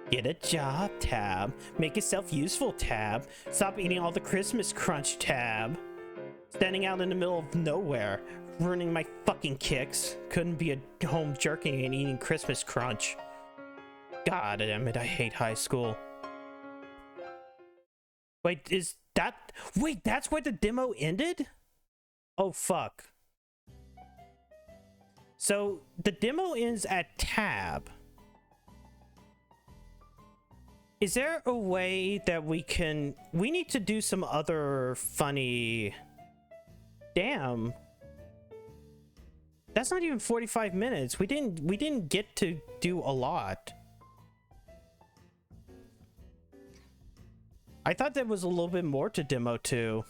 Get a job, Tab. Make yourself useful, Tab. Stop eating all the Christmas crunch, Tab. Standing out in the middle of nowhere, ruining my fucking kicks. Couldn't be at home jerking and eating Christmas crunch. God damn it, I hate high school. Wait, is that... Wait, that's where the demo ended? Oh, fuck. So, the demo ends at Tab. Is there a way that we can... We need to do some other funny... Damn. That's not even 45 minutes. We didn't get to do a lot. I thought there was a little bit more to demo too.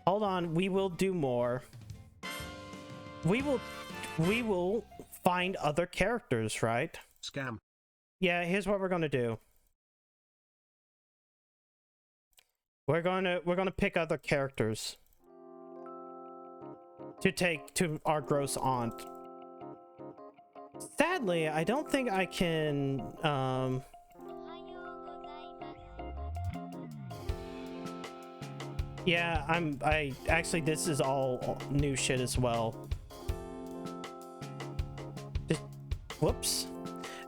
Hold on, we will do more. We will find other characters, right? Scam. Yeah, here's what we're gonna do. We're gonna pick other characters to take to our gross aunt. Sadly, I don't think I can yeah, I actually this is all new shit as well. Whoops.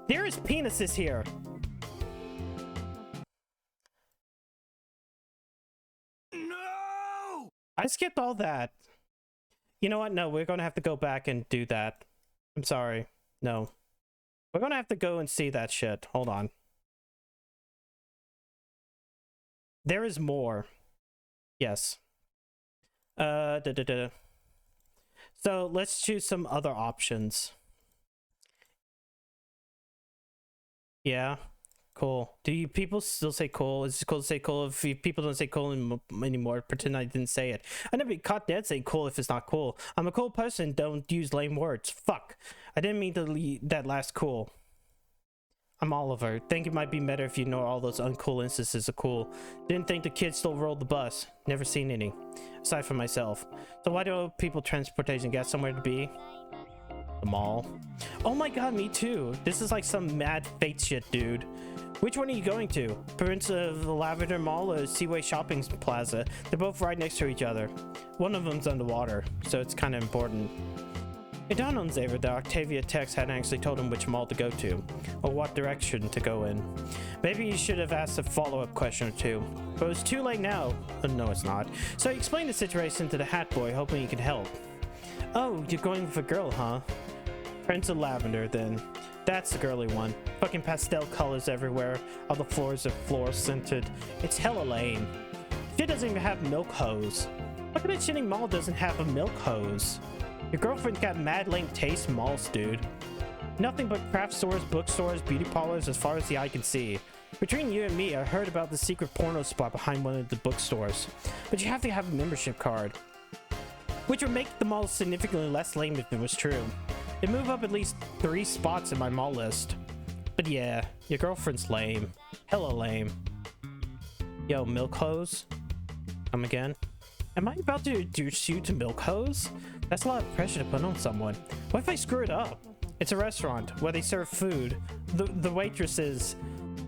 There is penises here. No! I skipped all that. You know what? No, we're gonna have to go back and do that. I'm sorry. No. We're gonna have to go and see that shit. Hold on. There is more. Yes. So let's choose some other options. Yeah. Cool. Do you people still say cool? Is it cool to say cool? If people don't say cool anymore, pretend I didn't say it. I never be caught dead saying cool if it's not cool. I'm a cool person. Don't use lame words. Fuck. I didn't mean to leave that last cool. I'm Oliver. Think it might be better if you know all those uncool instances of cool. Didn't think the kids still rolled the bus. Never seen any. Aside from myself. So why do people transportation got somewhere to be? The mall. Oh my god, me too. This is like some mad fate shit, dude. Which one are you going to? Prince of the Lavender Mall or Seaway Shopping Plaza? They're both right next to each other. One of them's underwater, so it's kind of important. It dawned on Xavier that Octavia Tex hadn't actually told him which mall to go to, or what direction to go in. Maybe he should have asked a follow-up question or two, but it's too late now. No, it's not. So he explained the situation to the hat boy, hoping he could help. Oh, you're going with a girl, huh? Prince of Lavender, then. That's the girly one. Fucking pastel colors everywhere. All the floors are floor-scented. It's hella lame. She doesn't even have milk hose. Look at that shitty mall doesn't have a milk hose. Your girlfriend got mad lame taste malls, dude. Nothing but craft stores, bookstores, beauty parlors as far as the eye can see. Between you and me, I heard about the secret porno spot behind one of the bookstores. But you have to have a membership card, which would make the mall significantly less lame if it was true. It'd move up at least 3 spots in my mall list. But yeah, your girlfriend's lame. Hella lame. Yo, milk hose? Come again? Am I about to introduce you to milk hose? That's a lot of pressure to put on someone. What if I screw it up? It's a restaurant where they serve food. The waitresses,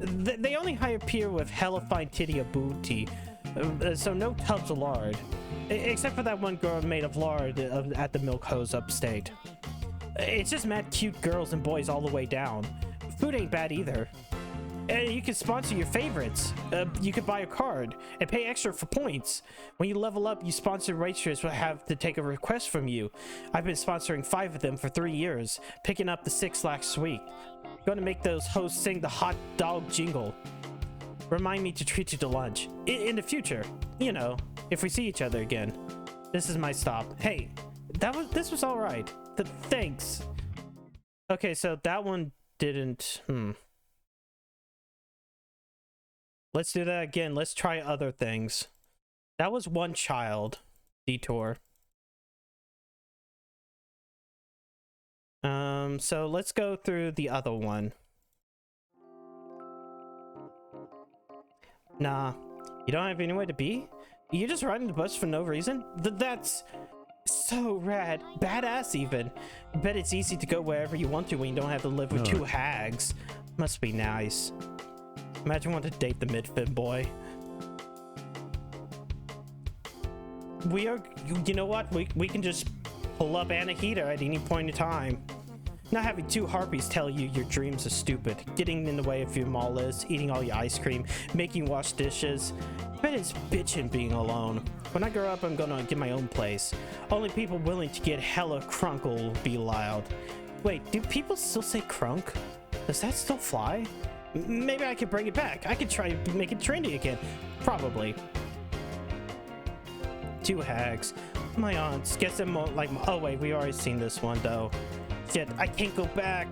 they only hire people with hella fine titty or booty, so no tubs of lard. Except for that one girl made of lard at the milk hose upstate. It's just mad cute girls and boys all the way down. Food ain't bad either. You can sponsor your favorites. You could buy a card and pay extra for points. When you level up, you sponsor waitress will have to take a request from you. I've been sponsoring 5 of them for 3 years, picking up the 6 last week. Going to make those hosts sing the hot dog jingle. Remind me to treat you to lunch. In the future, you know, if we see each other again. This is my stop. Hey, this was all right. Thanks. Okay, so that one didn't. Let's do that again. Let's try other things. That was one child detour. So let's go through the other one. Nah, you don't have anywhere to be? You're just riding the bus for no reason? That's so rad. Badass even. Bet it's easy to go wherever you want to when you don't have to live with 2 hags. Must be nice. Imagine wanting to date the mid-fin boy. You know what? We can just pull up Anahita at any point in time. Not having 2 harpies tell you your dreams are stupid, getting in the way of your mall list, eating all your ice cream, making wash dishes. Bet it's bitchin' being alone. When I grow up, I'm gonna get my own place. Only people willing to get hella crunk will be loud. Wait, do people still say crunk? Does that still fly? Maybe I could bring it back. I could try to make it trendy again. Probably. 2 hags. My aunts. Guess them more like. Oh wait, we already seen this one though. Shit, I can't go back.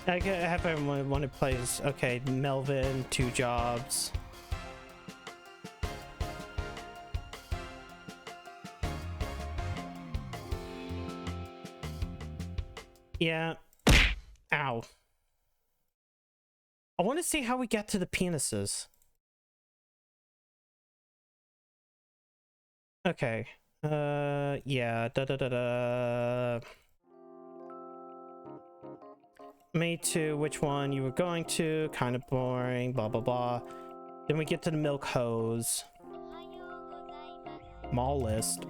I have everyone want to play. Okay, Melvin, 2 jobs. Yeah. Ow. I want to see how we get to the penises. Okay. Yeah. Me too. Which one you were going to? Kind of boring. Blah, blah, blah. Then we get to the milk hose. Mall list.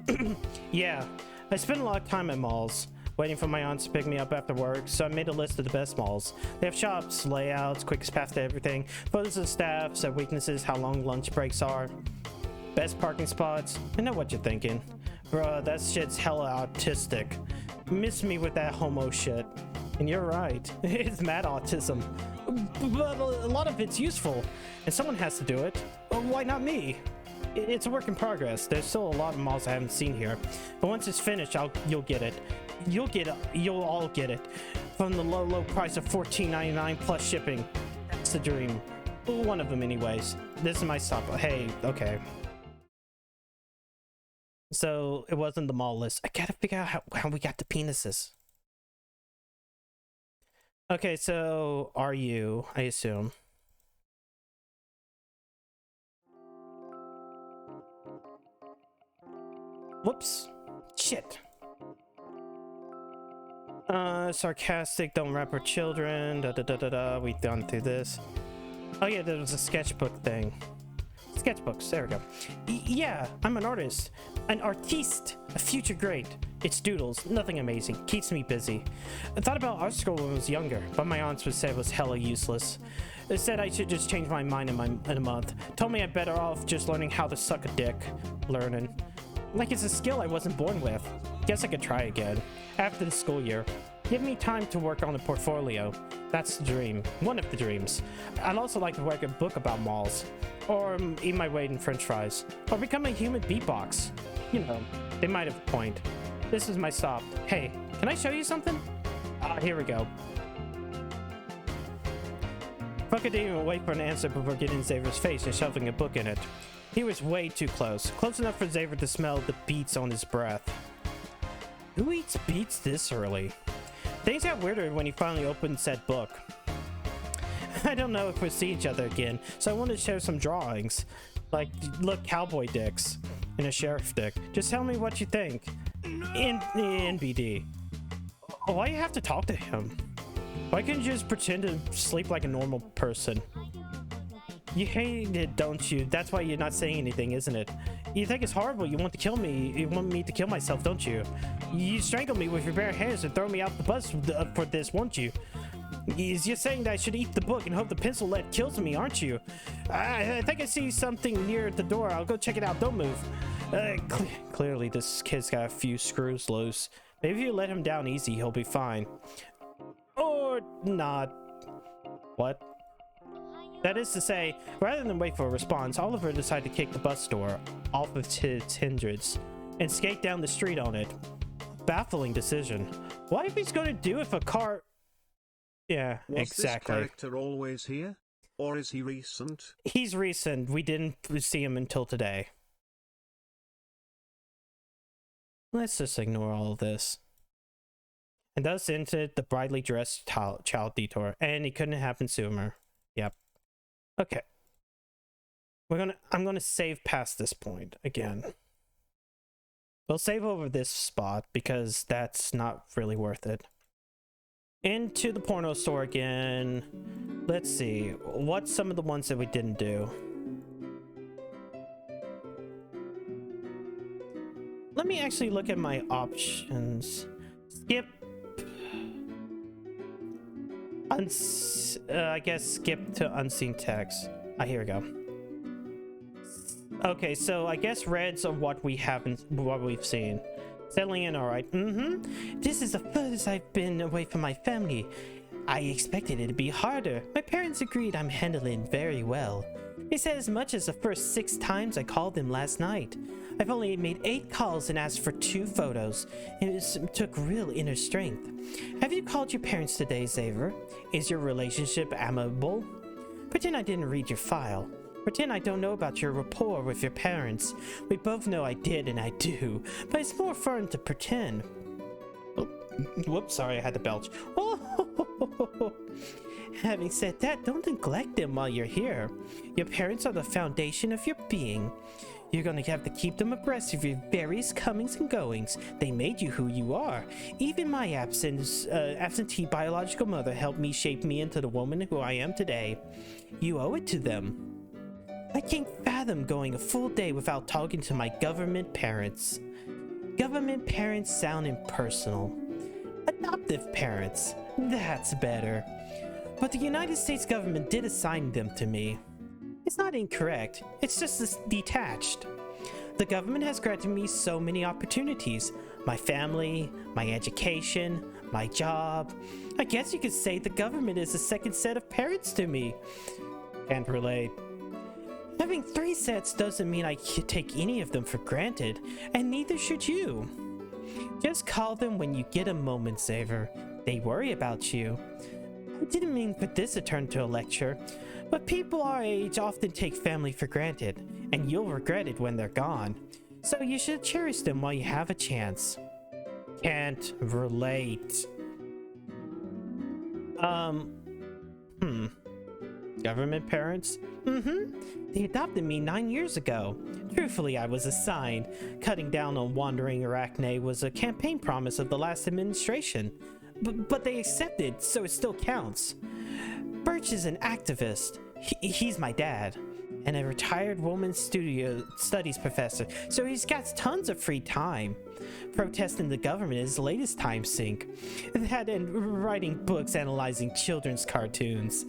Yeah. I spend a lot of time at malls, waiting for my aunts to pick me up after work, so I made a list of the best malls. They have shops, layouts, quickest path to everything, photos of staff, set weaknesses, how long lunch breaks are, best parking spots. I know what you're thinking. Bruh, that shit's hella autistic. Miss me with that homo shit. And you're right, it's mad autism. But a lot of it's useful, and someone has to do it. Why not me? It's a work in progress. There's still a lot of malls I haven't seen here, but once it's finished, you'll get it. You'll all get it. From the low price of $14.99 plus shipping. That's the dream. One of them anyways. This is my stop. Hey, okay. So it wasn't the mall list. I gotta figure out how we got the penises. Okay, so are you, I assume. Whoops. Shit. Sarcastic, don't rap our children, we've gone through this. Oh yeah, there was a sketchbook thing. Sketchbooks, there we go. Yeah, I'm an artist. An artiste, a future great. It's doodles, nothing amazing, keeps me busy. I thought about art school when I was younger, but my aunts would say it was hella useless. They said I should just change my mind in a month. Told me I'm better off just learning how to suck a dick. Learning. Like it's a skill I wasn't born with. Guess I could try again. After the school year. Give me time to work on a portfolio. That's the dream. One of the dreams. I'd also like to write a book about malls. Or eat my weight in french fries. Or become a human beatbox. You know, they might have a point. This is my stop. Hey, can I show you something? Here we go. Fucker didn't even wait for an answer before getting in Xavier's face and shoving a book in it. He was way too close. Close enough for Xavier to smell the beets on his breath. Who eats beets this early? Things got weirder when he finally opened said book. I don't know if we'll see each other again, so I wanted to share some drawings. Like, look, cowboy dicks and a sheriff dick. Just tell me what you think. In NBD. Why you have to talk to him? Why couldn't you just pretend to sleep like a normal person? You hate it, don't you? That's why you're not saying anything, isn't it? You think it's horrible. You want to kill me. You want me to kill myself, don't you? You strangle me with your bare hands and throw me out the bus for this, won't you? You're saying that I should eat the book and hope the pencil lead kills me, aren't you? I think I see something near the door. I'll go check it out. Don't move. Clearly, this kid's got a few screws loose. Maybe if you let him down easy, he'll be fine. Or not. What? That is to say, rather than wait for a response, Oliver decided to kick the bus door off of its hinges and skate down the street on it. Baffling decision. Why if he's going to do if a car... Yeah, Was exactly. this character always here? Or is he recent? He's recent. We didn't see him until today. Let's just ignore all of this. And thus entered the brightly dressed child detour, and it couldn't happen sooner. Yep. Okay. I'm gonna save past this point again. We'll save over this spot because that's not really worth it. Into the porno store again. Let's see. What's some of the ones that we didn't do? Let me actually look at my options. Skip. I guess skip to unseen text. Here we go. Okay, so I guess reds are what we've seen. Settling in all right. This is the furthest I've been away from my family. I expected it to be harder. My parents agreed I'm handling very well. They said as much as the first 6 times I called them last night. I've only made 8 calls and asked for 2 photos. It took real inner strength. Have you called your parents today, Xavier? Is your relationship amicable? Pretend I didn't read your file. Pretend I don't know about your rapport with your parents. We both know I did and I do, but it's more fun to pretend. Oh, whoops, sorry, I had to belch. Oh, having said that, don't neglect them while you're here. Your parents are the foundation of your being. You're gonna have to keep them abreast of your various comings and goings. They made you who you are. Even my absentee biological mother helped me shape me into the woman who I am today. You owe it to them. I can't fathom going a full day without talking to my government parents. Government parents sound impersonal. Adoptive parents, that's better. But the United States government did assign them to me. It's not incorrect, it's just detached. The government has granted me so many opportunities. My family, my education, my job. I guess you could say the government is a second set of parents to me. Can't relate. Having 3 sets doesn't mean I take any of them for granted, and neither should you. Just call them when you get a moment, Xavier. They worry about you. I didn't mean for this to turn to a lecture, but people our age often take family for granted, and you'll regret it when they're gone. So you should cherish them while you have a chance. Can't relate. Government parents? They adopted me 9 years ago. Truthfully, I was assigned. Cutting down on wandering arachne was a campaign promise of the last administration. But they accepted, so it still counts. Birch is an activist. He's my dad. And a retired women's studies professor, so he's got tons of free time. Protesting the government is the latest time sink. That and writing books analyzing children's cartoons.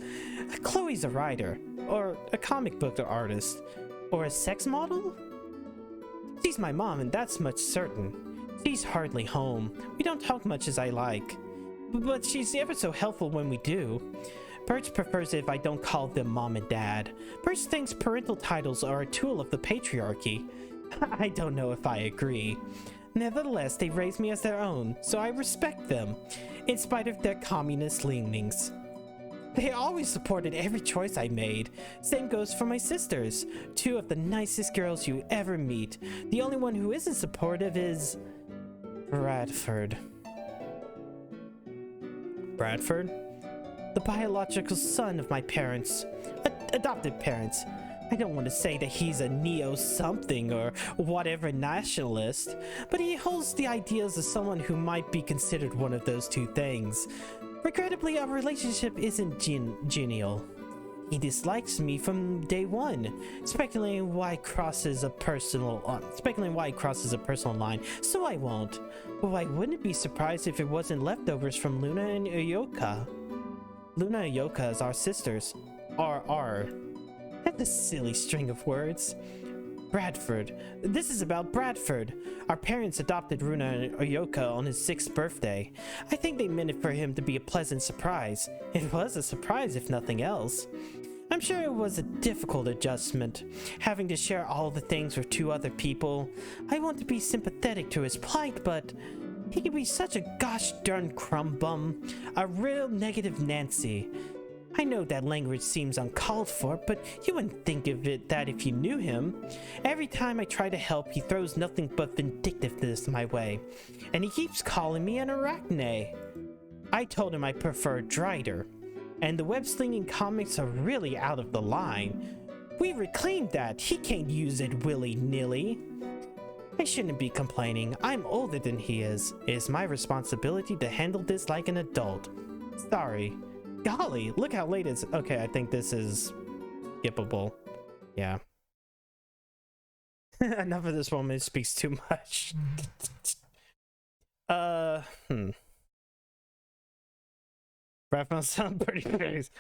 Chloe's a writer, or a comic book artist, or a sex model? She's my mom, and that's much certain. She's hardly home. We don't talk much as I like. But she's ever so helpful when we do. Birch prefers it if I don't call them mom and dad. Birch thinks parental titles are a tool of the patriarchy. I don't know if I agree. Nevertheless, they raised me as their own, so I respect them, in spite of their communist leanings. They always supported every choice I made. Same goes for my sisters. Two of the nicest girls you ever meet. The only one who isn't supportive is... Bradford. Bradford? The biological son of my parents. Adopted parents. I don't want to say that he's a neo-something or whatever nationalist, but he holds the ideas of someone who might be considered one of those two things. Regrettably, our relationship isn't genial. He dislikes me from day one, speculating why it crosses a personal line, so I won't. But I wouldn't be surprised if it wasn't leftovers from Luna and Uyoka. Luna and Uyoka is our sisters. Are. That's a silly string of words. Bradford. This is about Bradford. Our parents adopted Runa and Uyoka on his 6th birthday. I think they meant it for him to be a pleasant surprise. It was a surprise if nothing else. I'm sure it was a difficult adjustment, having to share all the things with 2 other people. I want to be sympathetic to his plight, but he can be such a gosh darn crumb bum, a real negative Nancy. I know that language seems uncalled for, but you wouldn't think of it that if you knew him. Every time I try to help, he throws nothing but vindictiveness my way, and he keeps calling me an arachne. I told him I prefer Drider, and the web-slinging comics are really out of the line. We reclaimed that. He can't use it willy-nilly. I shouldn't be complaining. I'm older than he is. It is my responsibility to handle this like an adult. Sorry. Golly, look how late it's... Okay, I think this is skippable. Yeah. Enough of this woman speaks too much. Raphael sound pretty face.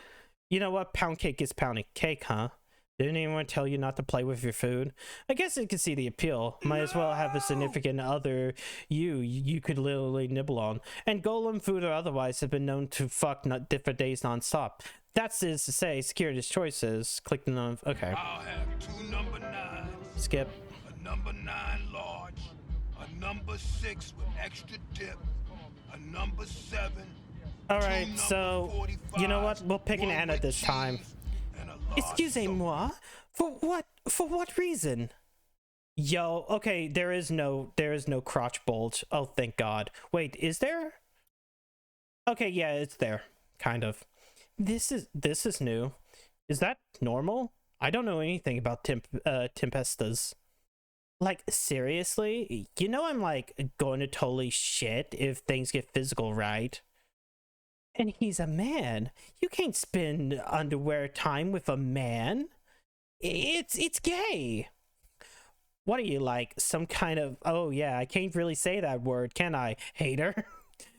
You know what? Pound cake is pounding cake, huh? Didn't anyone tell you not to play with your food? I guess you can see the appeal. Might as well have a significant other you could literally nibble on. And golem food or otherwise have been known to fuck for days non-stop. That's is to say, security's choices. Click the non... Okay. I'll have 2 number 9s. Skip. A number 9 large. A number 6 with extra dip. A number 7. Alright, so... You know what? We'll pick an Anna this time. Excusez-moi? For what reason? Yo, okay, there is no crotch bulge. Oh, thank God. Wait, is there? Okay, yeah, it's there. Kind of. This is new. Is that normal? I don't know anything about Tempestas. Like, seriously? You know I'm, like, going to totally shit if things get physical, right? And he's a man. You can't spend underwear time with a man. It's gay. What are you, like, some kind of... Oh, yeah, I can't really say that word, can I? Hater?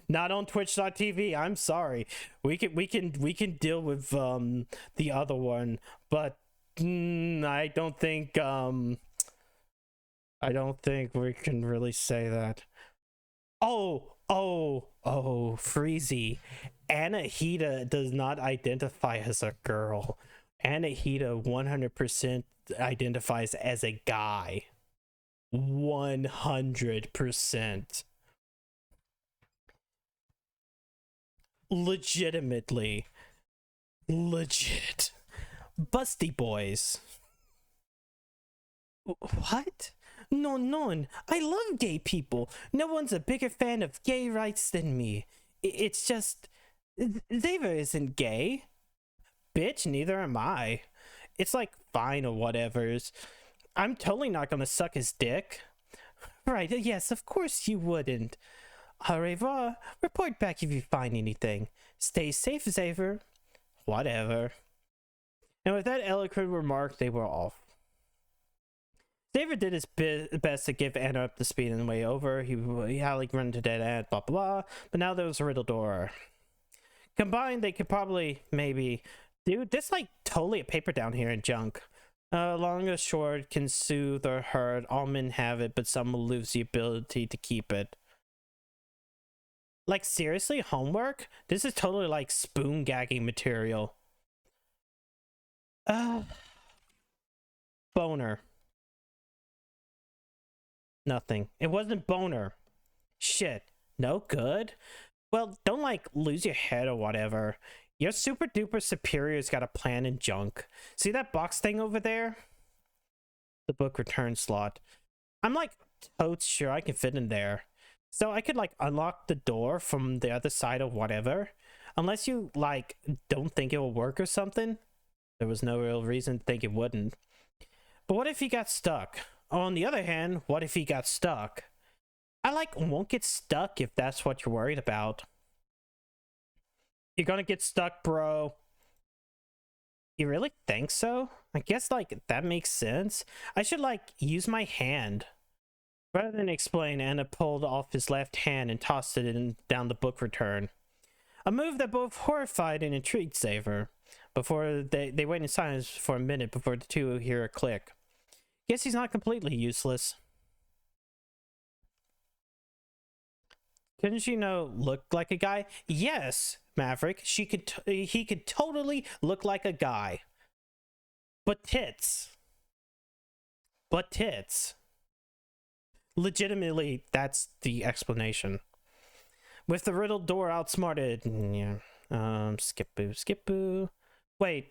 Not on twitch.tv. I'm sorry. We can deal with the other one, but I don't think we can really say that. Oh, Freezy. Anahita does not identify as a girl. Anahita 100% identifies as a guy. 100%. Legitimately. Legit. Busty boys. What? No, I love gay people. No one's a bigger fan of gay rights than me. It's just... Xavier isn't gay. Bitch, neither am I. It's like fine or whatever's. I'm totally not gonna suck his dick. Right, yes, of course you wouldn't. Au revoir. Report back if you find anything. Stay safe, Xavier. Whatever. And with that eloquent remark, they were off. Xavier did his best to give Anna up to speed on the way over. He had like run to dead end, blah blah blah. But now there was a riddle door. Combined, they could probably, maybe... Dude, this like totally a paper down here in junk. Long or short, can soothe or hurt. All men have it, but some will lose the ability to keep it. Like, seriously, homework? This is totally like spoon gagging material. Boner. Nothing. It wasn't boner. Shit. No good? Well, don't like lose your head or whatever. Your super duper superior's got a plan and junk. See that box thing over there? The book return slot. I'm like totes sure I can fit in there. So I could like unlock the door from the other side of whatever. Unless you like don't think it will work or something. There was no real reason to think it wouldn't. But what if he got stuck? On the other hand, what if he got stuck? I like won't get stuck if that's what you're worried about. You're gonna get stuck, bro. You really think so? I guess like that makes sense. I should like use my hand. Rather than explain, Anna pulled off his left hand and tossed it down the book return. A move that both horrified and intrigued Xavier. Before they wait in silence for a minute before the two hear a click. Guess he's not completely useless. Couldn't she look like a guy? Yes, Maverick. He could totally look like a guy. But tits. Legitimately, that's the explanation. With the riddle door outsmarted. Yeah. Skip boo. Wait.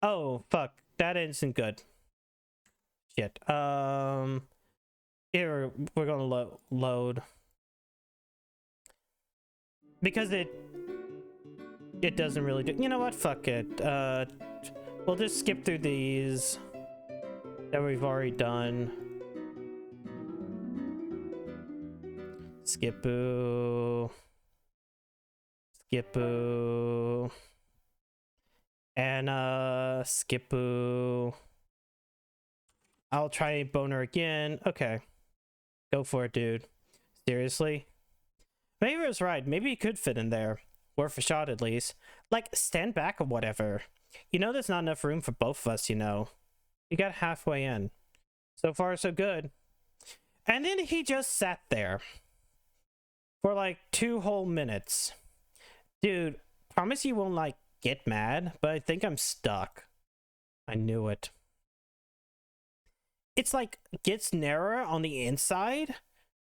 Oh, fuck. That isn't good. Shit. Here, we're gonna load. Because it doesn't really do. You know what? Fuck it. We'll just skip through these that we've already done. Skip boo. And skip boo. I'll try boner again. Okay. Go for it, dude. Seriously? Maybe it was right. Maybe he could fit in there. Worth a shot, at least. Like, stand back or whatever. You know there's not enough room for both of us, you know. You got halfway in. So far, so good. And then he just sat there. For like 2 whole minutes. Dude, promise you won't, like, get mad, but I think I'm stuck. I knew it. It's like, gets narrower on the inside.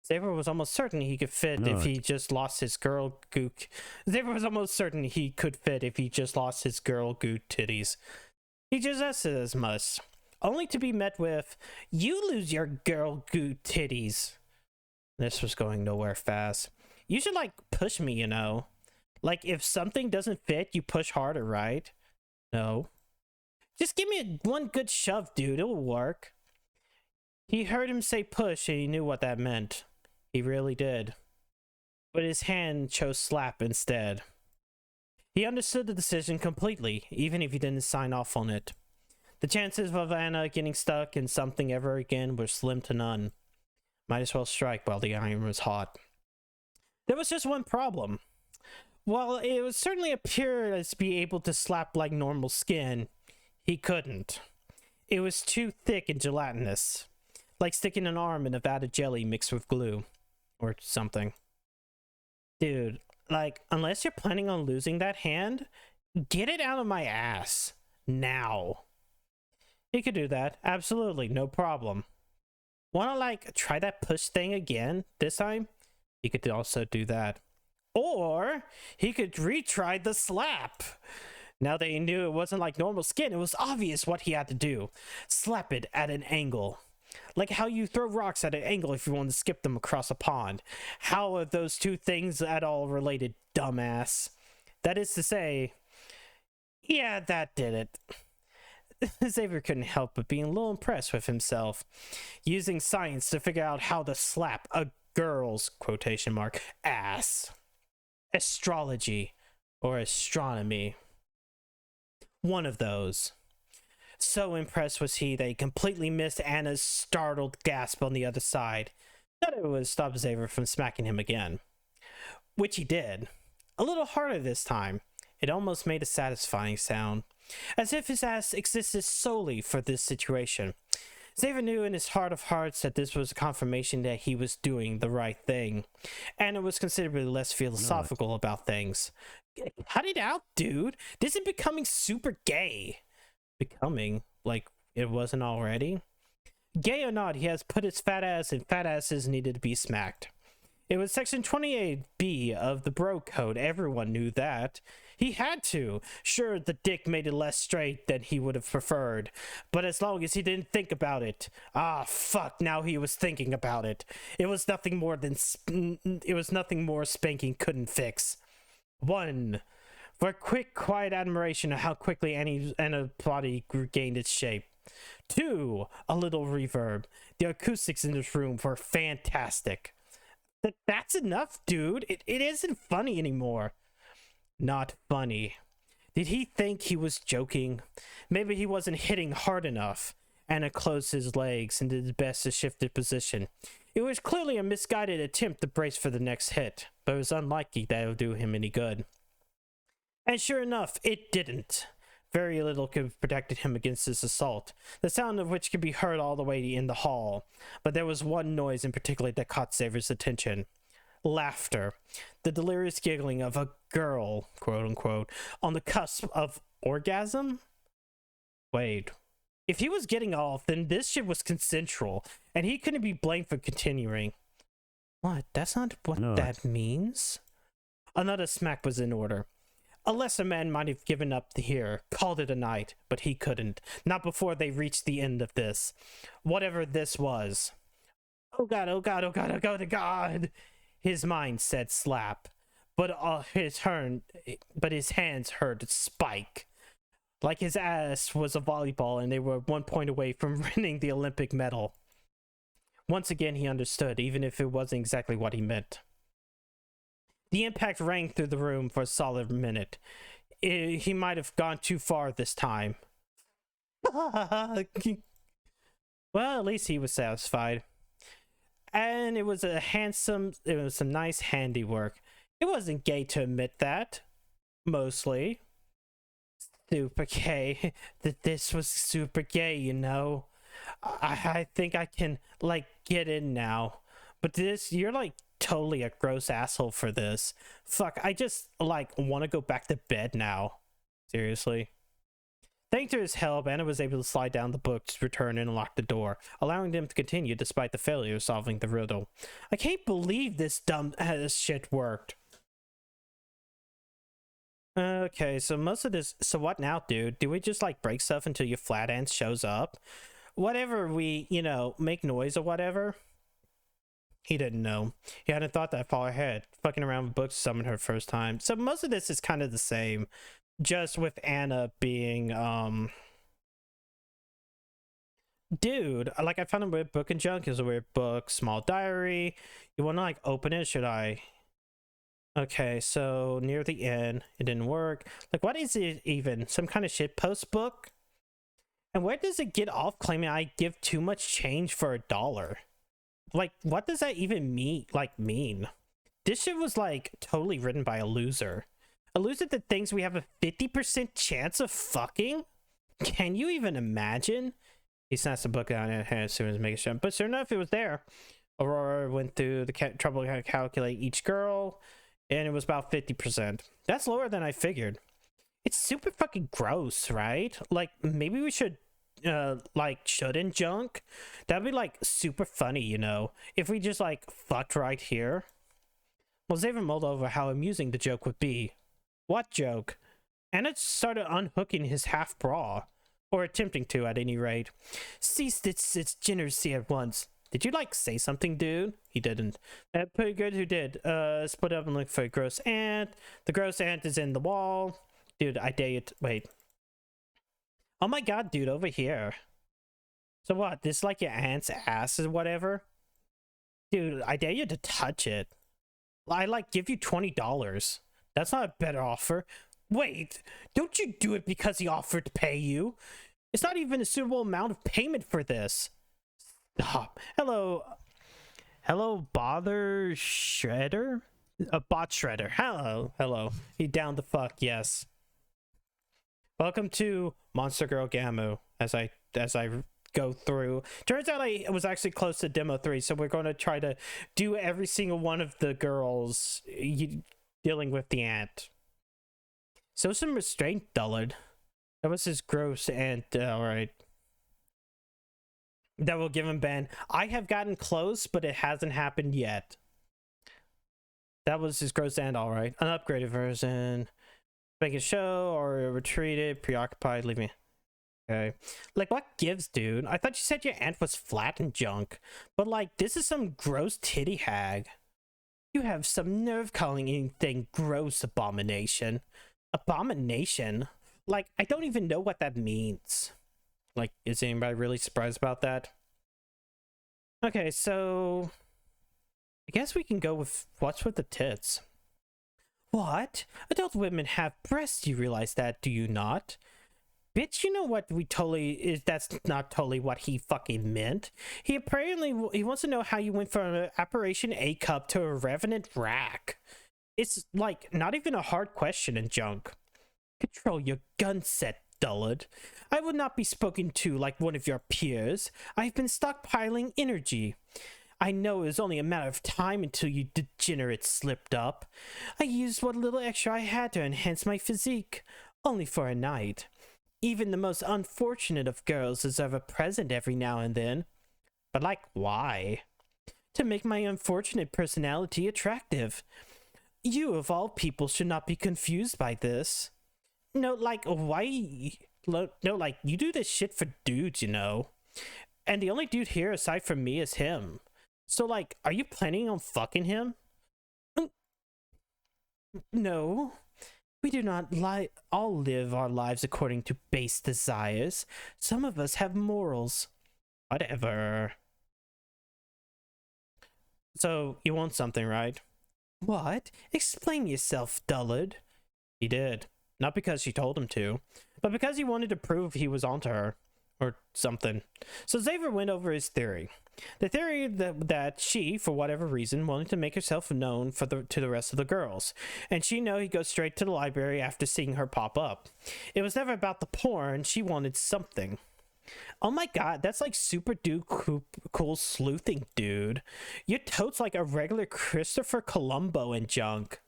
Xavier was almost certain he could fit if he just lost his girl gook. Xavier was almost certain he could fit if he just lost his girl goo titties. He just asked it as much, only to be met with, "You lose your girl goo titties." This was going nowhere fast. You should like push me, you know. Like if something doesn't fit, you push harder, right? No. Just give me one good shove, dude. It'll work. He heard him say push and he knew what that meant. He really did. But his hand chose slap instead. He understood the decision completely, even if he didn't sign off on it. The chances of Anna getting stuck in something ever again were slim to none. Might as well strike while the iron was hot. There was just one problem. While it would certainly appear to be able to slap like normal skin, he couldn't. It was too thick and gelatinous. Like sticking an arm in a vat of jelly mixed with glue. Or something. Dude, like, unless you're planning on losing that hand, get it out of my ass. Now. He could do that. Absolutely. No problem. Wanna, like, try that push thing again this time? He could also do that. Or he could retry the slap. Now that he knew it wasn't like normal skin, it was obvious what he had to do. Slap it at an angle. Like how you throw rocks at an angle if you want to skip them across a pond. How are those two things at all related, dumbass? That is to say, yeah, that did it. Xavier couldn't help but being a little impressed with himself. Using science to figure out how to slap a girl's, quotation mark, ass. Astrology or astronomy. One of those. So impressed was he that he completely missed Anna's startled gasp on the other side. Thought it would stop Xavier from smacking him again. Which he did. A little harder this time. It almost made a satisfying sound. As if his ass existed solely for this situation. Xavier knew in his heart of hearts that this was a confirmation that he was doing the right thing, and it was considerably less philosophical about things. Cut it out, dude. This is becoming super gay. Becoming like it wasn't already. Gay or not, he has put his fat ass, and fat asses needed to be smacked. It was section 28B of the bro code. Everyone knew that. He had to. Sure, the dick made it less straight than he would have preferred, but as long as he didn't think about it. Ah, fuck, now he was thinking about it. It was nothing more spanking couldn't fix. 1. For a quick, quiet admiration of how quickly Anna's body gained its shape. 2. A little reverb. The acoustics in this room were fantastic. That's enough, dude. It isn't funny anymore. Not funny. Did he think he was joking? Maybe he wasn't hitting hard enough. Anna closed his legs and did his best to shift his position. It was clearly a misguided attempt to brace for the next hit, but it was unlikely that it would do him any good. And sure enough, it didn't. Very little could have protected him against this assault, the sound of which could be heard all the way in the hall. But there was one noise in particular that caught Xavier's attention. Laughter. The delirious giggling of a girl, quote unquote, on the cusp of orgasm? Wait. If he was getting off, then this shit was consensual, and he couldn't be blamed for continuing. What? That's not what that means? Another smack was in order. A lesser man might have given up here, called it a night, but he couldn't. Not before they reached the end of this. Whatever this was. Oh god, oh god, oh god, oh god, oh god! His mind said slap, but his hands heard spike. Like his ass was a volleyball and they were 1 point away from winning the Olympic medal. Once again he understood, even if it wasn't exactly what he meant. The impact rang through the room for a solid minute. He might have gone too far this time. Well, at least he was satisfied. And it was some nice handiwork. It wasn't gay to admit that. Mostly. Super gay. This was super gay, you know. I think I can, like, get in now. But you're, like, totally a gross asshole for this. Fuck, I just, like, want to go back to bed now. Seriously. Thanks to his help, Anna was able to slide down the books, return, and unlock the door, allowing them to continue despite the failure of solving the riddle. I can't believe this dumb shit worked. Okay, so most of this... So what now, dude? Do we just, like, break stuff until your flat ant shows up? Whatever we, you know, make noise or whatever? He didn't know. He hadn't thought that far ahead. Fucking around with books summoned her first time. So most of this is kind of the same. Just with Anna being, Dude, like, I found a weird book in junk. It's a weird book. Small diary. You want to, like, open it? Should I? Okay, so near the end. It didn't work. Like, what is it even? Some kind of shitpost book? And where does it get off claiming I give too much change for $1? Like, what does that even mean? This shit was, like, totally written by a loser. A loser that thinks we have a 50% chance of fucking? Can you even imagine? He snatched the book out and as soon as making sure. But sure enough, it was there. Aurora went through the trouble to calculate each girl, and it was about 50%. That's lower than I figured. It's super fucking gross, right? Like, maybe we should shouldn't junk. That'd be like super funny, you know, if we just like fucked right here. Well, Xavier mulled over how amusing the joke would be. What joke? Anna started unhooking his half bra, or attempting to at any rate. Ceased its generosity at once. Did you like say something, dude? He didn't. Pretty good who did. Split up and look for a gross ant. The gross ant is in the wall. Dude, I dare you to wait. Oh my god, dude, over here. So what, this like your aunt's ass or whatever? Dude, I dare you to touch it. I like give you $20. That's not a better offer. Wait, don't you do it because he offered to pay you? It's not even a suitable amount of payment for this. Stop. Hello, bother shredder? A bot shredder. Hello. He down the fuck, yes. Welcome to Monster Girl Gamu, as I go through. Turns out I was actually close to demo 3, so we're going to try to do every single one of the girls dealing with the ant. So some restraint, dullard. That was his gross ant. Alright. That will give him ban. I have gotten close, but it hasn't happened yet. That was his gross ant, alright. An upgraded version. Make a show or retreated, preoccupied, leave me. Okay. Like, what gives, dude? I thought you said your ant was flat and junk. But, like, this is some gross titty hag. You have some nerve-calling thing, gross abomination. Abomination? Like, I don't even know what that means. Like, is anybody really surprised about that? Okay, so I guess we can go with what's with the tits. What? Adult women have breasts, you realize that, do you not? Bitch, you know what we totally is, that's not totally what he fucking meant. He wants to know how you went from an Operation A cup to a revenant rack. It's like not even a hard question in junk. Control your gun set, dullard. I would not be spoken to like one of your peers. I've been stockpiling energy. I know it was only a matter of time until you degenerates slipped up. I used what little extra I had to enhance my physique, only for a night. Even the most unfortunate of girls deserve a present every now and then. But like, why? To make my unfortunate personality attractive. You, of all people, should not be confused by this. No, like, why? No, like, you do this shit for dudes, you know. And the only dude here aside from me is him. So, like, are you planning on fucking him? No. We do not all live our lives according to base desires. Some of us have morals. Whatever. So, you want something, right? What? Explain yourself, dullard. He did. Not because she told him to, but because he wanted to prove he was onto her. Or something. So Xavier went over his theory. The theory that she, for whatever reason, wanted to make herself known to the rest of the girls. And she knew he'd go straight to the library after seeing her pop up. It was never about the porn, she wanted something. Oh my god, that's like super dude cool sleuthing, dude. Your tote's like a regular Christopher Columbo and junk.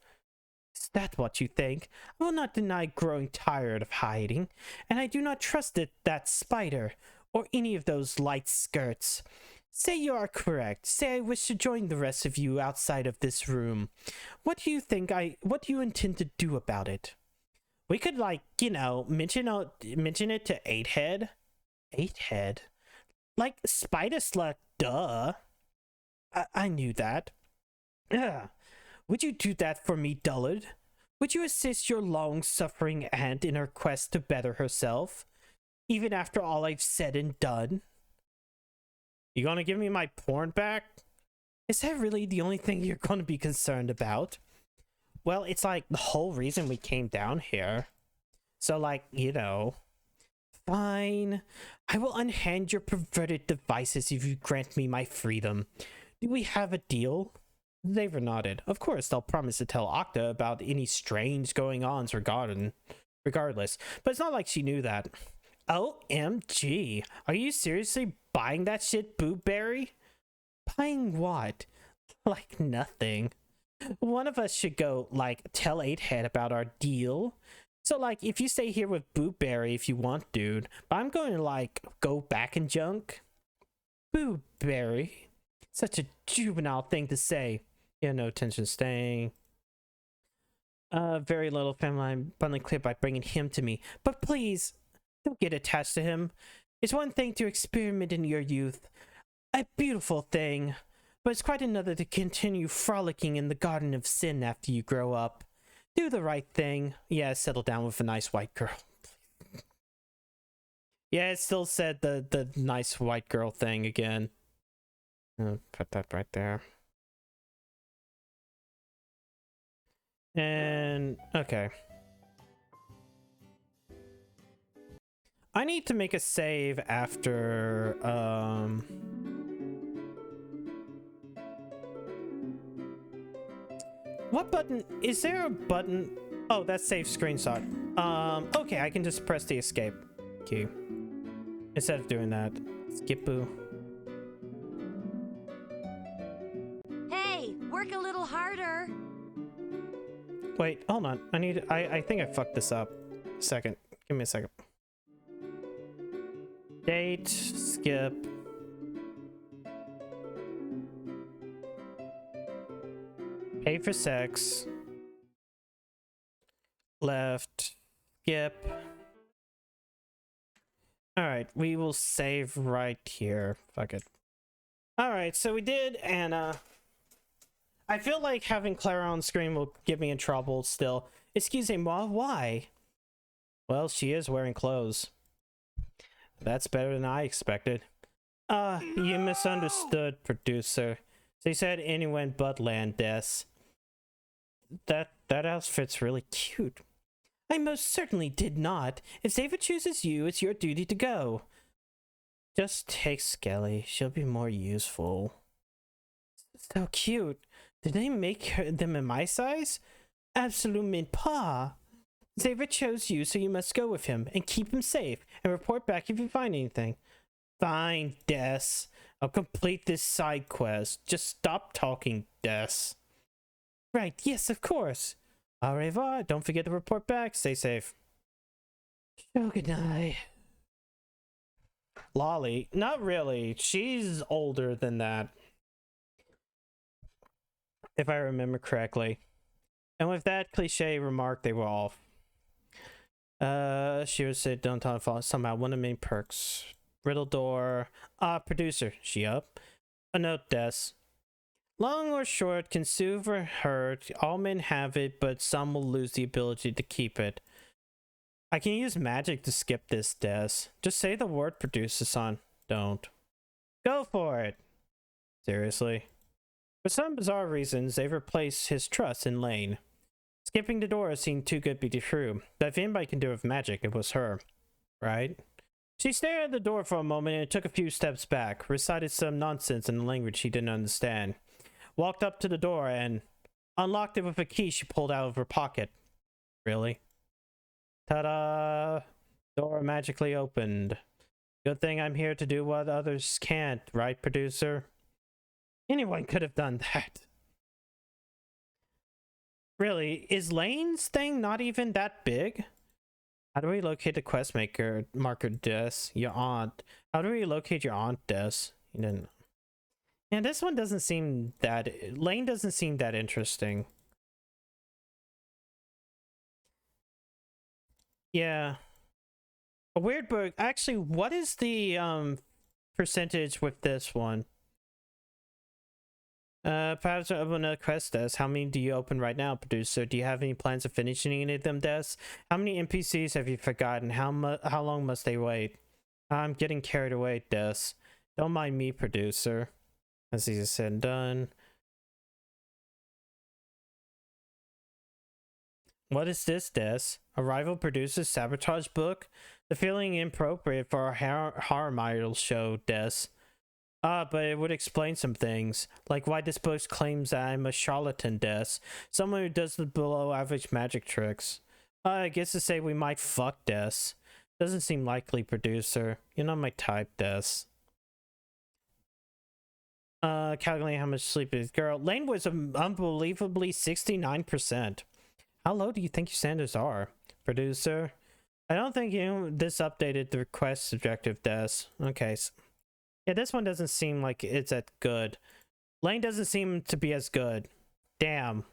Is that what you think? I will not deny growing tired of hiding, and I do not trust that spider, or any of those light skirts. Say you are correct. Say I wish to join the rest of you outside of this room. What do you intend to do about it? We could, like, you know, mention it to 8-Head. 8-Head? Like, Spider Slut, duh. I knew that. Ugh. Would you do that for me, dullard? Would you assist your long-suffering aunt in her quest to better herself? Even after all I've said and done? You gonna give me my porn back? Is that really the only thing you're gonna be concerned about? Well, it's like the whole reason we came down here. So, like, you know. Fine. I will unhand your perverted devices if you grant me my freedom. Do we have a deal? Xavier nodded. Of course, they'll promise to tell Octa about any strange going-ons regardless. But it's not like she knew that. OMG. Are you seriously buying that shit, Boobberry? Buying what? Like nothing. One of us should go, like, tell 8-Head about our deal. So, like, if you stay here with Boobberry if you want, dude. But I'm going to, like, go back and junk. Boobberry. Such a juvenile thing to say. Yeah, no attention staying. Very little family bundling clear by bringing him to me. But please, don't get attached to him. It's one thing to experiment in your youth. A beautiful thing. But it's quite another to continue frolicking in the garden of sin after you grow up. Do the right thing. Yeah, settle down with a nice white girl. Yeah, it still said the nice white girl thing again. Put that right there. And okay. I need to make a save after what button? Is there a button? Oh, that's save screenshot. Okay, I can just press the escape key instead of doing that. Skipoo. Hey, work a little harder. Wait, hold on. I think I fucked this up. Second. Give me a second. Date, skip. Pay for sex. Left. Skip. Alright, we will save right here. Fuck it. Alright, so we did Anna. I feel like having Clara on screen will get me in trouble still. Excusez-moi, why? Well, she is wearing clothes. That's better than I expected. You misunderstood, producer. They said anyone but Landes. That outfit's really cute. I most certainly did not. If Zava chooses you, it's your duty to go. Just take Skelly. She'll be more useful. So cute. Did they make them in my size? Absolutely pas. Zava chose you, so you must go with him and keep him safe and report back if you find anything. Fine, Des. I'll complete this side quest. Just stop talking, Des. Right, yes, of course. Au revoir. Don't forget to report back. Stay safe. Shogunai. Lolly. Not really. She's older than that. If I remember correctly. And with that cliche remark, they were off. She would say, don't talk about somehow one of the main perks. Riddle door. Producer. She up? A note, Des. Long or short, can soothe or hurt. All men have it, but some will lose the ability to keep it. I can use magic to skip this, Des. Just say the word, producer-san. Don't. Go for it. Seriously. For some bizarre reasons, they've replaced his trust in Lane. Skipping the door seemed too good to be true. But if anybody can do it with magic, it was her. Right? She stared at the door for a moment and took a few steps back, recited some nonsense in a language she didn't understand. Walked up to the door and unlocked it with a key she pulled out of her pocket. Really? Ta-da! Door magically opened. Good thing I'm here to do what others can't, right, producer? Anyone could have done that. Really, is Lane's thing not even that big? How do we locate the quest marker, Des? Your aunt. How do we locate your aunt, Des? You didn't. Yeah, this one doesn't seem that... Lane doesn't seem that interesting. Yeah. A weird book. Actually, what is the percentage with this one? Perhaps open another quest, Des. How many do you open right now, producer? Do you have any plans of finishing any of them, Des? How many NPCs have you forgotten? How long must they wait? I'm getting carried away, Des. Don't mind me, producer. That's easy said and done. What is this, Des? A rival producer's sabotage book? The feeling inappropriate for a horror idol show, Des. But it would explain some things, like why this book claims that I'm a charlatan, Des. Someone who does the below average magic tricks. I guess to say we might fuck, Des. Doesn't seem likely, producer. You're not my type, Des. Calculating how much sleep is. Girl, Lane was unbelievably 69%. How low do you think your standards are, producer? I don't think this updated the request objective, Des. Okay. Yeah, this one doesn't seem like it's that good. Lane doesn't seem to be as good. Damn.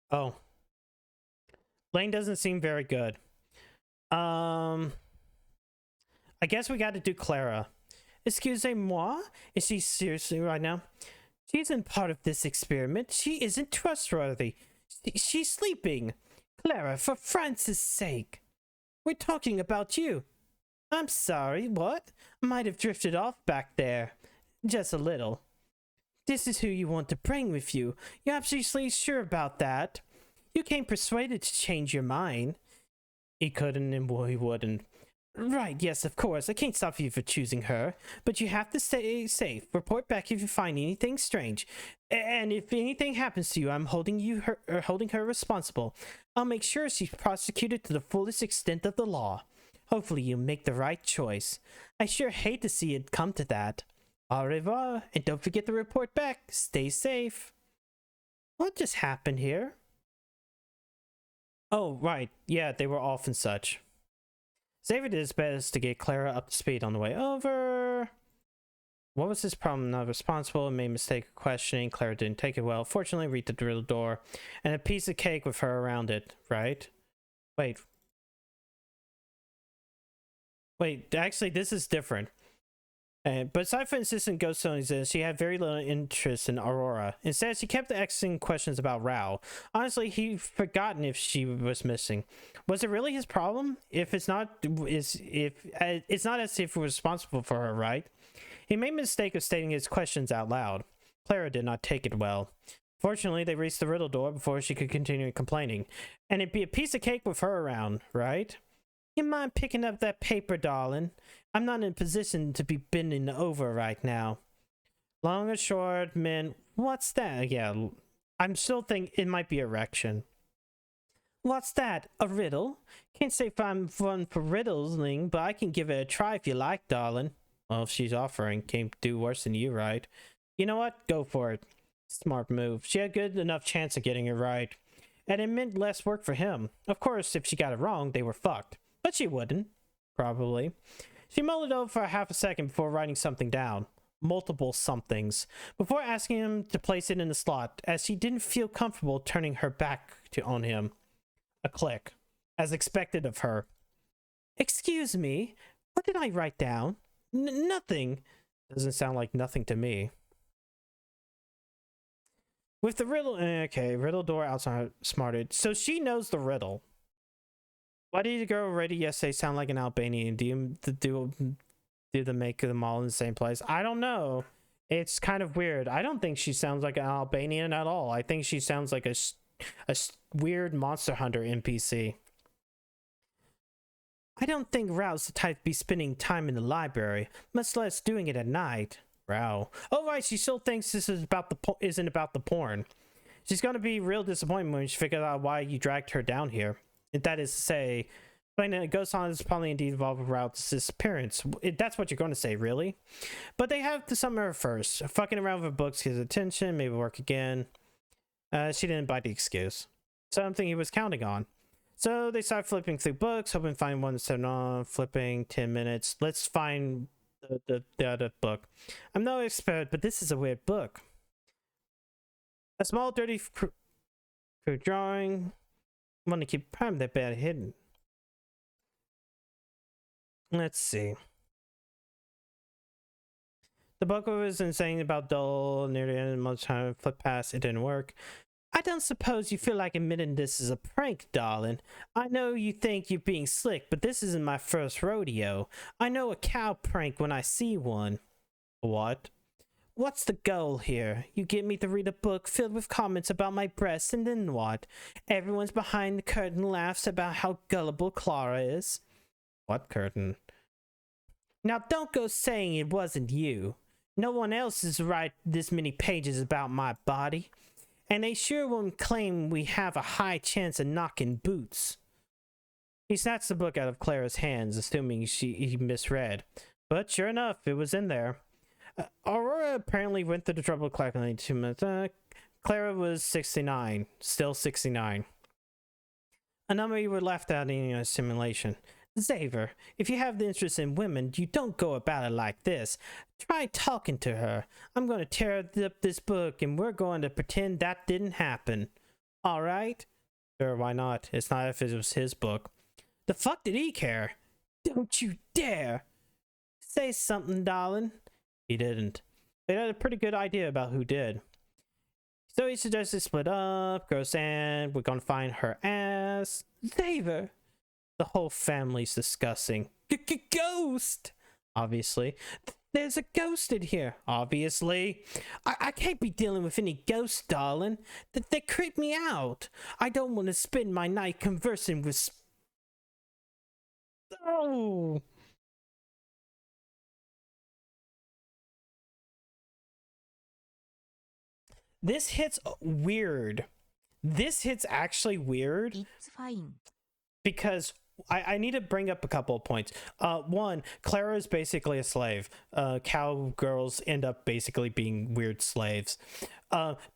Oh. Lane doesn't seem very good. I guess we got to do Clara. Excusez-moi? Is she seriously right now? She isn't part of this experiment. She isn't trustworthy. She's sleeping. Clara, for Francis' sake. We're talking about you. I'm sorry, what? I might have drifted off back there. Just a little. This is who you want to bring with you. You're absolutely sure about that? You can't persuade it to change your mind. He couldn't and he wouldn't. Right, yes, of course. I can't stop you for choosing her, but you have to stay safe. Report back if you find anything strange. And if anything happens to you, I'm holding her responsible. I'll make sure she's prosecuted to the fullest extent of the law. Hopefully you make the right choice. I sure hate to see it come to that. Au revoir, and don't forget to report back. Stay safe. What just happened here? Oh, right. Yeah, they were off and such. Xavier did his best to get Clara up to speed on the way over. What was his problem? Not responsible, made a mistake of questioning. Clara didn't take it well. Fortunately, read the riddle door and a piece of cake with her around it, right? Wait, actually, this is different. But aside from insistent ghost stories, she had very little interest in Aurora. Instead, she kept asking questions about Rao. Honestly, he'd forgotten if she was missing. Was it really his problem? It's not as if it was responsible for her, right? He made a mistake of stating his questions out loud. Clara did not take it well. Fortunately, they reached the riddle door before she could continue complaining. And it'd be a piece of cake with her around, right? You mind picking up that paper, darling? I'm not in a position to be bending over right now. Long and short, man, what's that? Yeah, I'm still thinking it might be erection. What's that? A riddle? Can't say if I'm one for riddling, but I can give it a try if you like, darling. Well, if she's offering, can't do worse than you, right? You know what? Go for it. Smart move. She had good enough chance of getting it right. And it meant less work for him. Of course, if she got it wrong, they were fucked. But she wouldn't. Probably. She mulled it over for half a second before writing something down. Multiple somethings. Before asking him to place it in the slot, as she didn't feel comfortable turning her back on him. A click. As expected of her. Excuse me. What did I write down? Nothing. Doesn't sound like nothing to me. With the riddle... Okay, riddle door outside smarted. So she knows the riddle. Why did the girl already yesterday sound like an Albanian? Do the make them all in the same place? I don't know. It's kind of weird. I don't think she sounds like an Albanian at all. I think she sounds like a weird Monster Hunter NPC. I don't think Rao's the type to be spending time in the library, much less doing it at night. Rao. Oh right, she still thinks this is isn't about the porn. She's gonna be real disappointed when she figures out why you dragged her down here. That is to say, when it goes on, it's probably indeed involved with Rao's disappearance. That's what you're going to say, really? But they have to summon her first. Fucking around with books gets attention, maybe work again. She didn't buy the excuse. Something he was counting on. So they start flipping through books, hoping to find one to set on, flipping 10 minutes. Let's find the other book. I'm no expert, but this is a weird book. A small, dirty crude drawing. Want to keep that bad hidden. Let's see. The book was insane about dull near the end of much time flip past. It didn't work. I don't suppose you feel like admitting this is a prank, darling. I know you think you're being slick, but this isn't my first rodeo. I know a cow prank when I see one. What? What's the goal here? You get me to read a book filled with comments about my breasts, and then what? Everyone's behind the curtain laughs about how gullible Clara is. What curtain? Now don't go saying it wasn't you. No one else has write this many pages about my body. And they sure won't claim we have a high chance of knocking boots. He snatched the book out of Clara's hands, assuming he misread. But sure enough, it was in there. Aurora apparently went through the trouble of calculating 2 minutes. Clara was 69. Still 69. A number you were left out in a simulation. Xavier, if you have the interest in women, you don't go about it like this. Try talking to her. I'm going to tear up this book and we're going to pretend that didn't happen. Alright? Sure, why not? It's not if it was his book. The fuck did he care? Don't you dare! Say something, darling. He didn't. They had a pretty good idea about who did. So he suggested split up, go sand, we're gonna find her ass. Xavier! The whole family's discussing. Ghost! Obviously. There's a ghost in here. Obviously. I can't be dealing with any ghosts, darling. They creep me out. I don't want to spend my night conversing with Oh. This hits weird. This hits actually weird It's fine. because I need to bring up a couple of points. One, Clara is basically a slave. Cowgirls end up basically being weird slaves.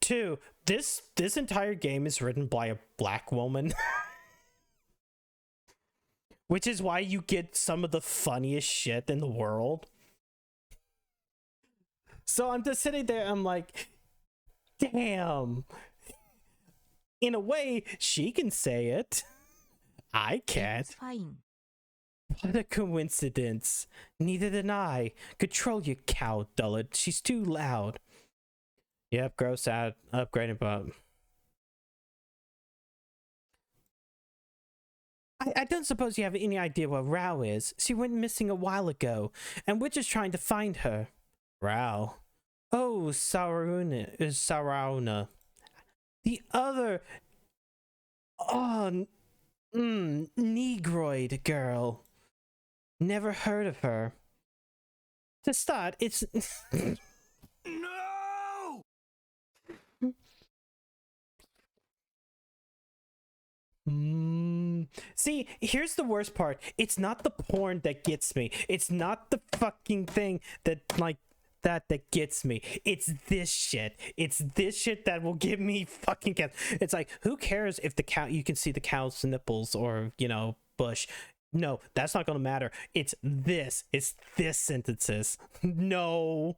Two, this entire game is written by a black woman. Which is why you get some of the funniest shit in the world. So I'm just sitting there, I'm like, damn. In a way, she can say it. I can't. It's fine. What a coincidence. Neither did I. Control your cow, dullard. She's too loud. Yep, gross out. Upgrading, but... I don't suppose you have any idea what Rao is. She went missing a while ago, and we're just trying to find her. Rao? Oh, Sarauna. The other... Oh, Negroid girl. Never heard of her. To start, it's... No! See, here's the worst part. It's not the porn that gets me. It's not the fucking thing that, like, that gets me. It's this shit. It's this shit that will give me fucking It's like, who cares if the cow, you can see the cow's nipples or, you know, bush. No, that's not gonna matter. It's this sentences. No,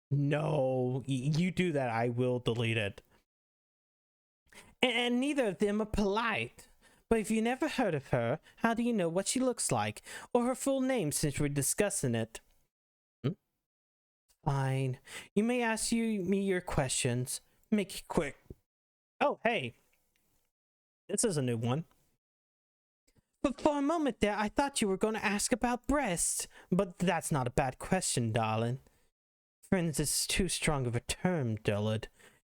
you do that, I will delete it. And neither of them are polite. But if you never heard of her, how do you know what she looks like? Or her full name, since we're discussing it? Fine. You may ask me your questions. Make it quick. Oh, hey. This is a new one. But for a moment there, I thought you were going to ask about breasts. But that's not a bad question, darling. Friends is too strong of a term, dullard.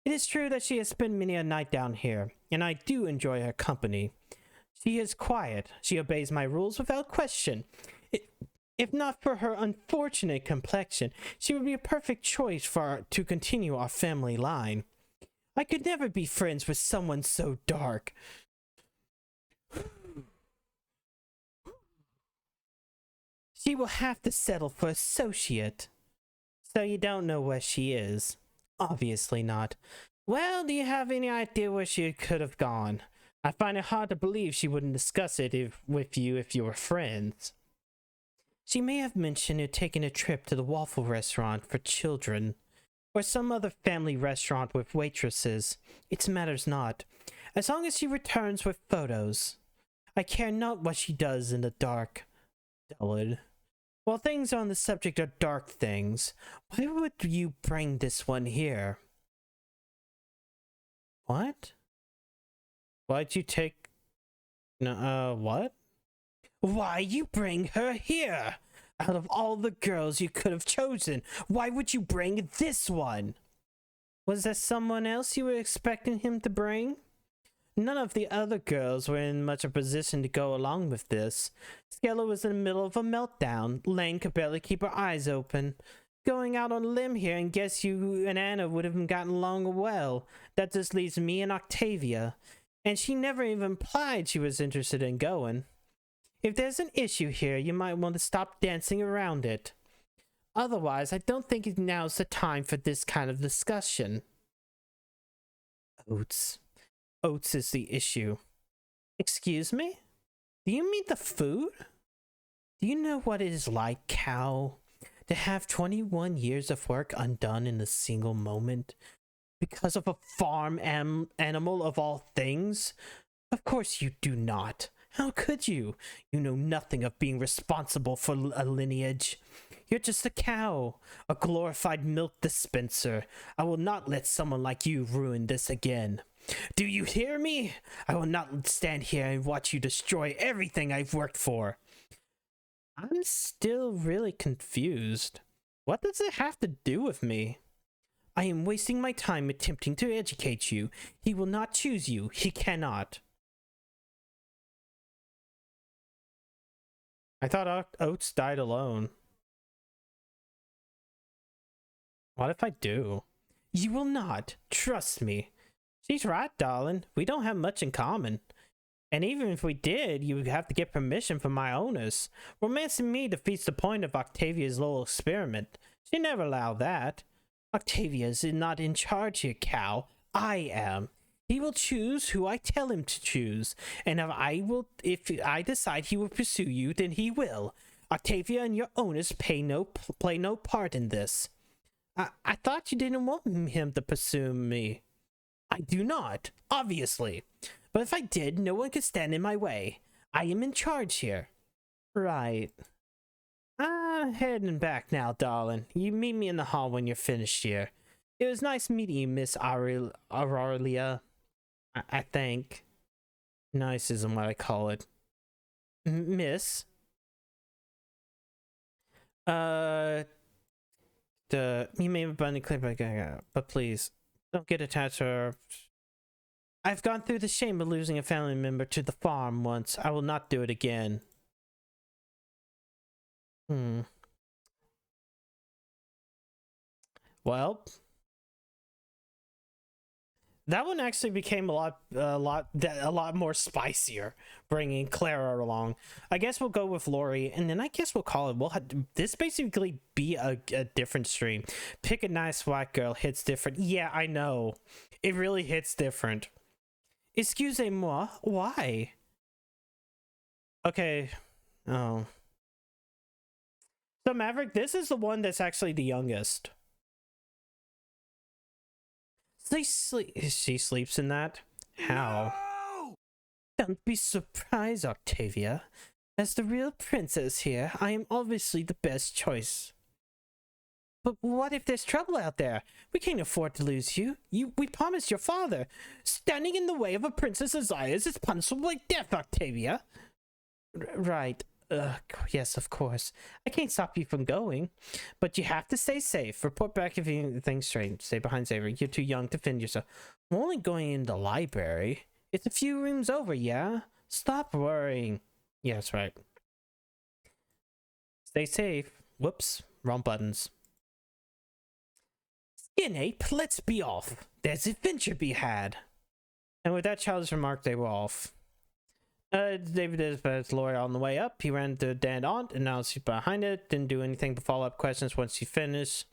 It is true that she has spent many a night down here, and I do enjoy her company. She is quiet. She obeys my rules without question. If not for her unfortunate complexion, she would be a perfect choice to continue our family line. I could never be friends with someone so dark. She will have to settle for associate. So you don't know where she is? Obviously not. Well, do you have any idea where she could have gone? I find it hard to believe she wouldn't discuss it with you if you were friends. She may have mentioned taking a trip to the waffle restaurant for children, or some other family restaurant with waitresses. It matters not, as long as she returns with photos. I care not what she does in the dark, dullard. While things on the subject of dark things, why would you bring this one here? What? Why'd you take... No, what? Why you bring her here? Out of all the girls you could have chosen, why would you bring this one? Was there someone else you were expecting him to bring? None of the other girls were in much of a position to go along with this. Skella was in the middle of a meltdown. Lane could barely keep her eyes open. Going out on a limb here and guess you and Anna would have gotten along well. That just leaves me and Octavia. And she never even implied she was interested in going. If there's an issue here, you might want to stop dancing around it. Otherwise, I don't think now's the time for this kind of discussion. Oats. Oats is the issue. Excuse me? Do you mean the food? Do you know what it is like, cow? To have 21 years of work undone in a single moment? Because of a farm animal of all things? Of course you do not. How could you? You know nothing of being responsible for a lineage. You're just a cow, a glorified milk dispenser. I will not let someone like you ruin this again. Do you hear me? I will not stand here and watch you destroy everything I've worked for. I'm still really confused. What does it have to do with me? I am wasting my time attempting to educate you. He will not choose you. He cannot. I thought Oates died alone. What if I do? You will not. Trust me. She's right, darling. We don't have much in common. And even if we did, you would have to get permission from my owners. Romancing me defeats the point of Octavia's little experiment. She never allowed that. Octavia is not in charge here, cow. I am. He will choose who I tell him to choose. And if I decide he will pursue you, then he will. Octavia and your owners play no part in this. I thought you didn't want him to pursue me. I do not, obviously. But if I did, no one could stand in my way. I am in charge here. Right. Heading back now, darling. You meet me in the hall when you're finished here. It was nice meeting you, Miss Aurelia. I think. Nice isn't what I call it. Miss? You may have abundant clip, but please, don't get attached to her. I've gone through the shame of losing a family member to the farm once. I will not do it again. Well, that one actually became a lot more spicier, bringing Clara along. I guess we'll go with Lori, and then I guess we'll call it. This basically be a different stream. Pick a nice white girl hits different. Yeah, I know, it really hits different. Excusez-moi, why? Okay. Oh. So Maverick, this is the one that's actually the youngest. She sleeps in that? How? No! Don't be surprised, Octavia. As the real princess here, I am obviously the best choice. But what if there's trouble out there? We can't afford to lose you. We promised your father. Standing in the way of a princess' desires is punishable like death, Octavia. Right. Yes, of course. I can't stop you from going. But you have to stay safe. Report back if anything's strange. Stay behind Xavier. You're too young to defend yourself. I'm only going in the library. It's a few rooms over, yeah? Stop worrying. Yeah, that's right. Stay safe. Whoops. Wrong buttons. Skin ape, let's be off. There's adventure to be had. And with that childish remark, they were off. David is Lori on the way up. He ran to dead aunt and now she's behind it. Didn't do anything but follow up questions once she finished.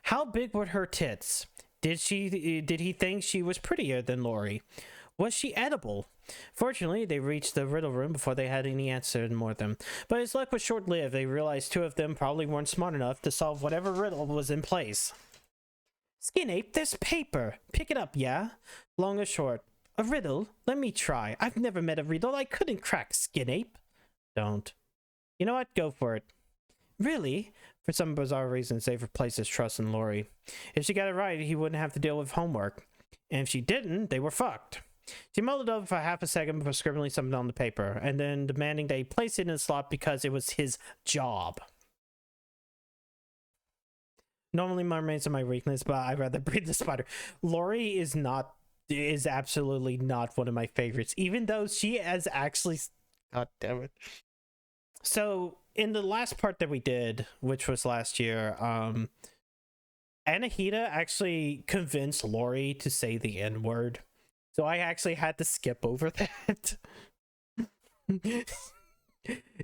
How big were her tits? Did he think she was prettier than Lori? Was she edible? Fortunately, they reached the Riddle room before they had any answer more of them. But his luck was short-lived. They realized two of them probably weren't smart enough to solve whatever riddle was in place. Skin ape, there's paper. Pick it up, yeah? Long or short. A riddle? Let me try. I've never met a riddle I couldn't crack, Skin ape. Don't. You know what? Go for it. Really? For some bizarre reason, Xavier placed his trust in Lori. If she got it right, he wouldn't have to deal with homework. And if she didn't, they were fucked. She mulled it over for half a second before scribbling something on the paper, and then demanding they place it in a slot because it was his job. Normally mermaids are my weakness, but I'd rather breed the spider. Lori is absolutely not one of my favorites, even though she has actually, god damn it. So in the last part that we did, which was last year, Anahita actually convinced Lori to say the N-word, so I actually had to skip over that.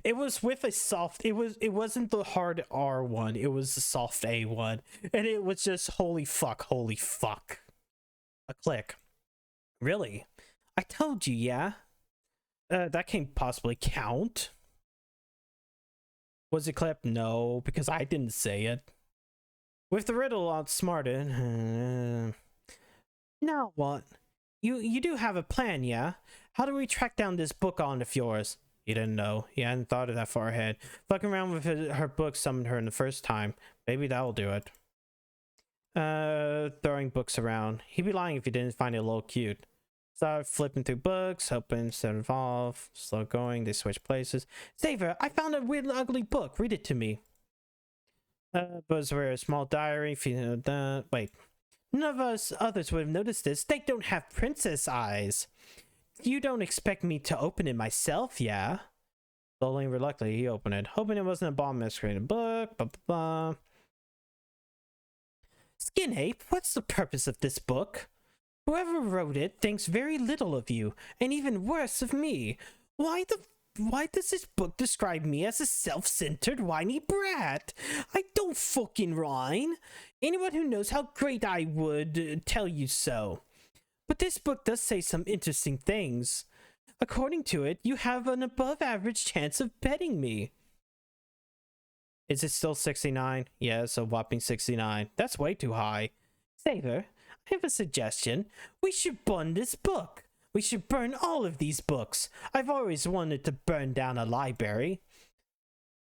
It was with a soft, it wasn't the hard R one, it was the soft A one, and it was just holy fuck. A click. Really? I told you, yeah? That can't possibly count. Was it clipped? No, because I didn't say it. With the riddle outsmarted. Now what? You do have a plan, yeah? How do we track down this book on of yours? He didn't know. He hadn't thought of that far ahead. Fucking around with her book summoned her in the first time. Maybe that'll do it. Throwing books around. He'd be lying if he didn't find it a little cute. Start flipping through books, hoping to evolve. Slow going, they switch places. Xavier, I found a weird ugly book. Read it to me. But we're a small diary. Wait. None of us others would have noticed this. They don't have princess eyes. You don't expect me to open it myself, yeah? Slowly and reluctantly, he opened it, hoping it wasn't a bomb masquerading book. Blah, blah, blah. Skin Ape, what's the purpose of this book? Whoever wrote it thinks very little of you, and even worse of me. Why does this book describe me as a self-centered, whiny brat? I don't fucking whine. Anyone who knows how great I would tell you so. But this book does say some interesting things. According to it, you have an above-average chance of betting me. Is it still 69? Yes, a whopping 69. That's way too high. Saver, I have a suggestion. We should burn this book. We should burn all of these books. I've always wanted to burn down a library.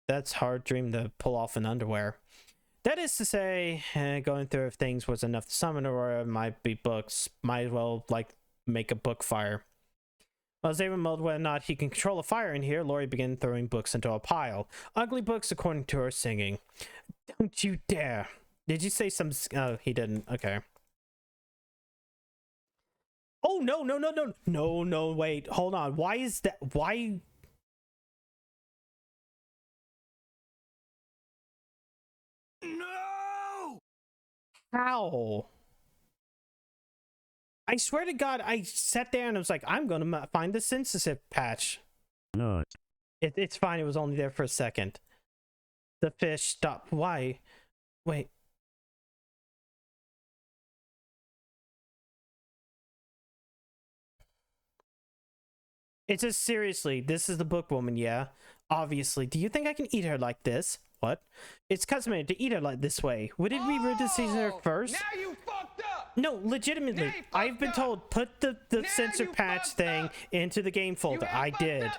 That's a hard dream to pull off in underwear. That is to say, going through if things was enough to summon, or it might be books. Might as well, like, make a book fire. While Xavier mulled whether or not he can control a fire in here, Lori began throwing books into a pile. Ugly books according to her singing. Don't you dare. Did you say some... Oh, he didn't. Okay. Oh, no, no, no, no. No, no, wait. Hold on. Why is that? Why... No! How? I swear to God, I sat there and I was like, I'm going to find the censorship patch. No. It's fine. It was only there for a second. The fish stopped. Why? Wait. It says, seriously, this is the book woman, yeah? Obviously. Do you think I can eat her like this? What? It's customary to eat her like this way. Would it be rude to season her first? Now you fucked up! No, legitimately. I've been told, put the censor patch thing into the game folder. I did.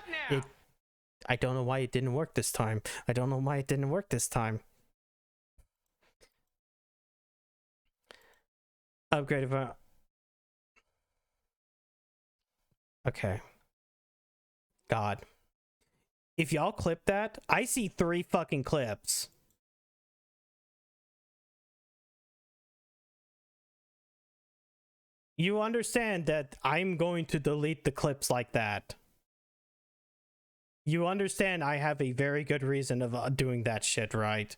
I don't know why it didn't work this time. I don't know why it didn't work this time. Upgrade of a... Okay. God. If y'all clip that, I see 3 fucking clips. You understand that I'm going to delete the clips like that. You understand I have a very good reason of doing that shit, right?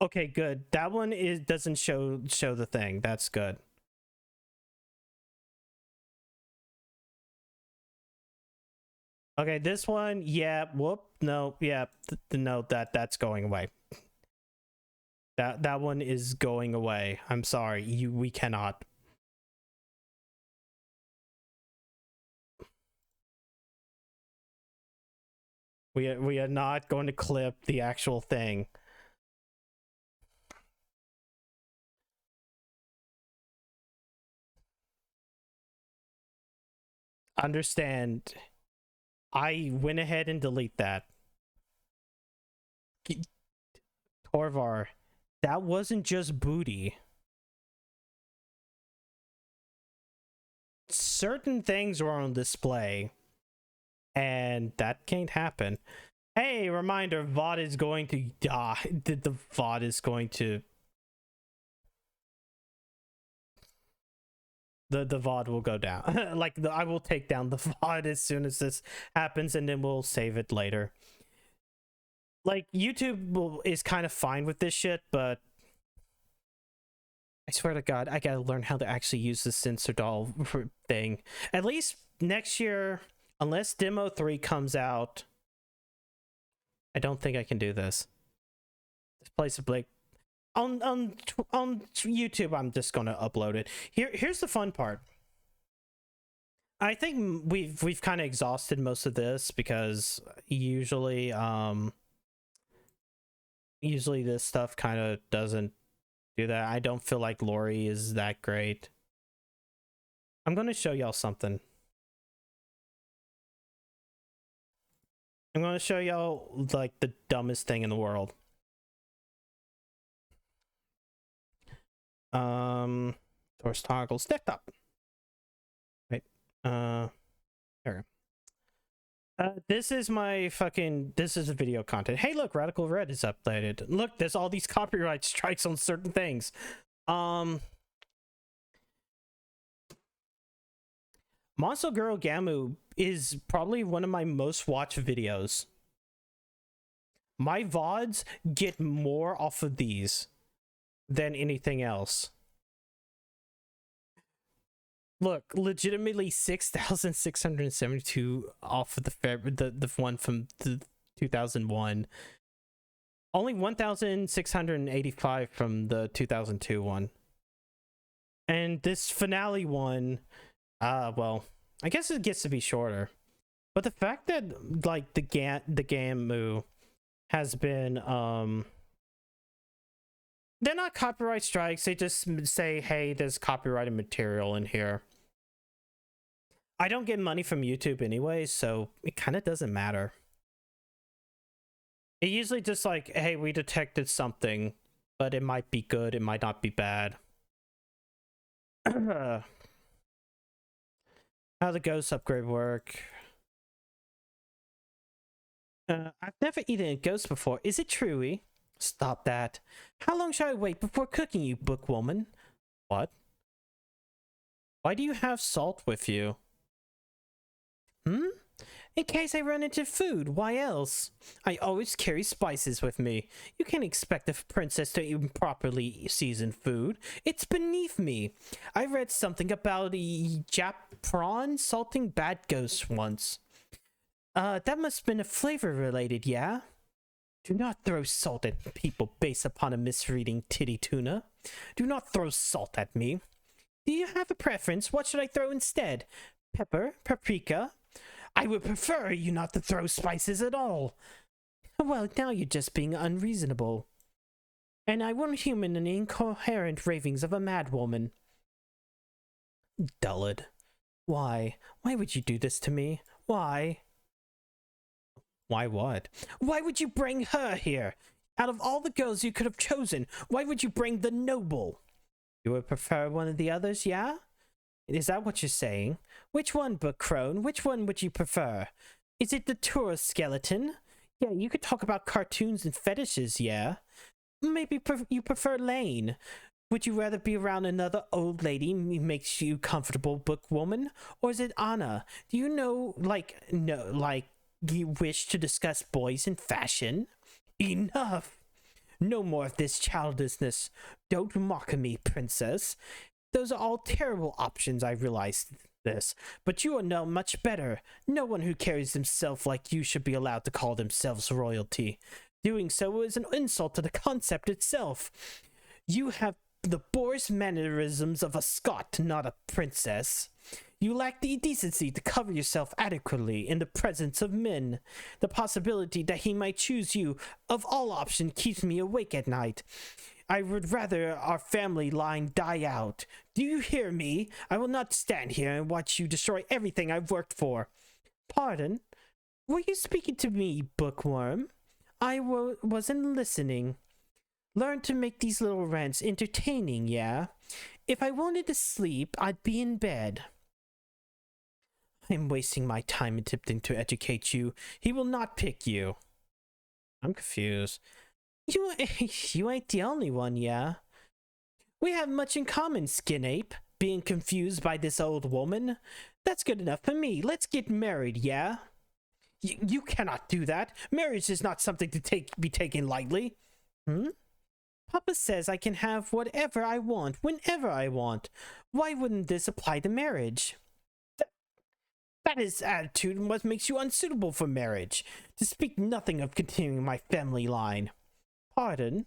Okay, good. That one doesn't show the thing. That's good. Okay, this one, yeah, whoop, no, yeah, no, that's going away. That one is going away. I'm sorry, we cannot. We are not going to clip the actual thing. Understand, I went ahead and delete that. Torvar, that wasn't just booty. Certain things were on display, and that can't happen. Hey, reminder, VOD is going to die. The VOD is going to... The VOD will go down. Like, I will take down the VOD as soon as this happens, and then we'll save it later. Like, YouTube is kind of fine with this shit, but I swear to God, I gotta learn how to actually use the censor doll thing. At least next year, unless Demo 3 comes out, I don't think I can do this. This place of Blake. On YouTube, I'm just gonna upload it. Here's the fun part. I think we've kind of exhausted most of this, because usually this stuff kind of doesn't do that. I don't feel like Lori is that great. I'm gonna show y'all something. I'm gonna show y'all like the dumbest thing in the world. Doors toggle stacked up. Wait, there we go. This is a video content. Hey, look, Radical Red is updated. Look, there's all these copyright strikes on certain things. Monster Girl Gamu is probably one of my most watched videos. My VODs get more off of these than anything else. Look, legitimately 6,672 off of the one from the 2001. Only 1,685 from the 2002 one. And this finale one, well, I guess it gets to be shorter. But the fact that like the Gamu has been they're not copyright strikes, they just say, hey, there's copyrighted material in here. I don't get money from YouTube anyway, so it kind of doesn't matter. It usually just like, hey, we detected something, but it might be good, it might not be bad. How the ghost upgrade work? I've never eaten a ghost before. Is it truey? Stop that. How long shall I wait before cooking you, bookwoman? What? Why do you have salt with you? In case I run into food, why else? I always carry spices with me. You can't expect a princess to eat properly seasoned food. It's beneath me. I read something about a Jap prawn salting bad ghosts once. That must have been a flavor related, yeah? Do not throw salt at people based upon a misreading, titty tuna. Do not throw salt at me. Do you have a preference? What should I throw instead? Pepper? Paprika? I would prefer you not to throw spices at all. Well, now you're just being unreasonable. And I won't human the incoherent ravings of a madwoman. Dullard. Why? Why would you do this to me? Why? Why what? Why would you bring her here? Out of all the girls you could have chosen, why would you bring the noble? You would prefer one of the others, yeah? Is that what you're saying? Which one, Book Crone? Which one would you prefer? Is it the tourist skeleton? Yeah, you could talk about cartoons and fetishes, yeah? Maybe you prefer Lane. Would you rather be around another old lady who makes you comfortable, bookwoman? Or is it Anna? Do you know, you wish to discuss boys and fashion? Enough! No more of this childishness. Don't mock me, princess. Those are all terrible options, I realize this. But you are no much better. No one who carries himself like you should be allowed to call themselves royalty. Doing so is an insult to the concept itself. You have the boorish mannerisms of a Scot, not a princess. You lack the decency to cover yourself adequately in the presence of men. The possibility that he might choose you, of all options, keeps me awake at night. I would rather our family line die out. Do you hear me? I will not stand here and watch you destroy everything I've worked for. Pardon? Were you speaking to me, bookworm? I wasn't listening. Learn to make these little rants entertaining, yeah? If I wanted to sleep, I'd be in bed. I'm wasting my time attempting to educate you. He will not pick you. I'm confused. You ain't the only one, yeah? We have much in common, skin ape. Being confused by this old woman. That's good enough for me. Let's get married, yeah? You cannot do that. Marriage is not something to be taken lightly. Papa says I can have whatever I want, whenever I want. Why wouldn't this apply to marriage? That is attitude and what makes you unsuitable for marriage. To speak nothing of continuing my family line. Pardon?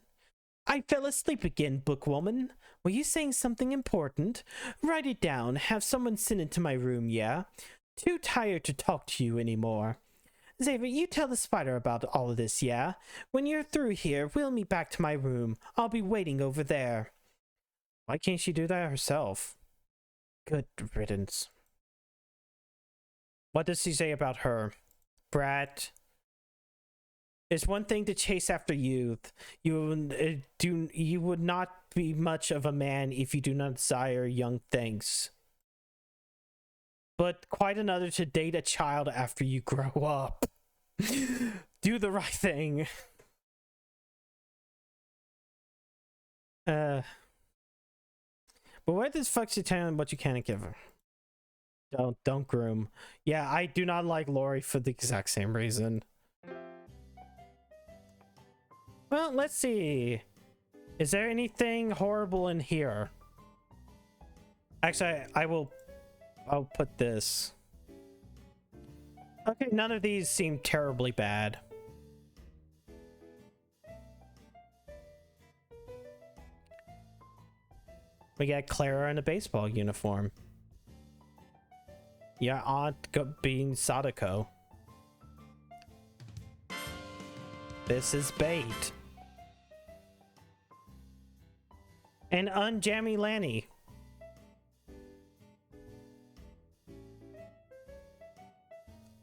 I fell asleep again, bookwoman. Were you saying something important? Write it down. Have someone send it to my room, yeah? Too tired to talk to you anymore. Xavier, you tell the spider about all of this, yeah? When you're through here, wheel me back to my room. I'll be waiting over there. Why can't she do that herself? Good riddance. What does he say about her? Brat. It's one thing to chase after youth. You would not be much of a man if you do not desire young things. But quite another to date a child after you grow up. Do the right thing. But why the fuck's you telling what you can't give her? Don't groom. Yeah, I do not like Lori for the exact same reason. Well, let's see. Is there anything horrible in here? Actually, I'll put this. Okay, none of these seem terribly bad. We got Clara in a baseball uniform. Yeah, Aunt being Sadako. This is bait. And Unjammy Lanny.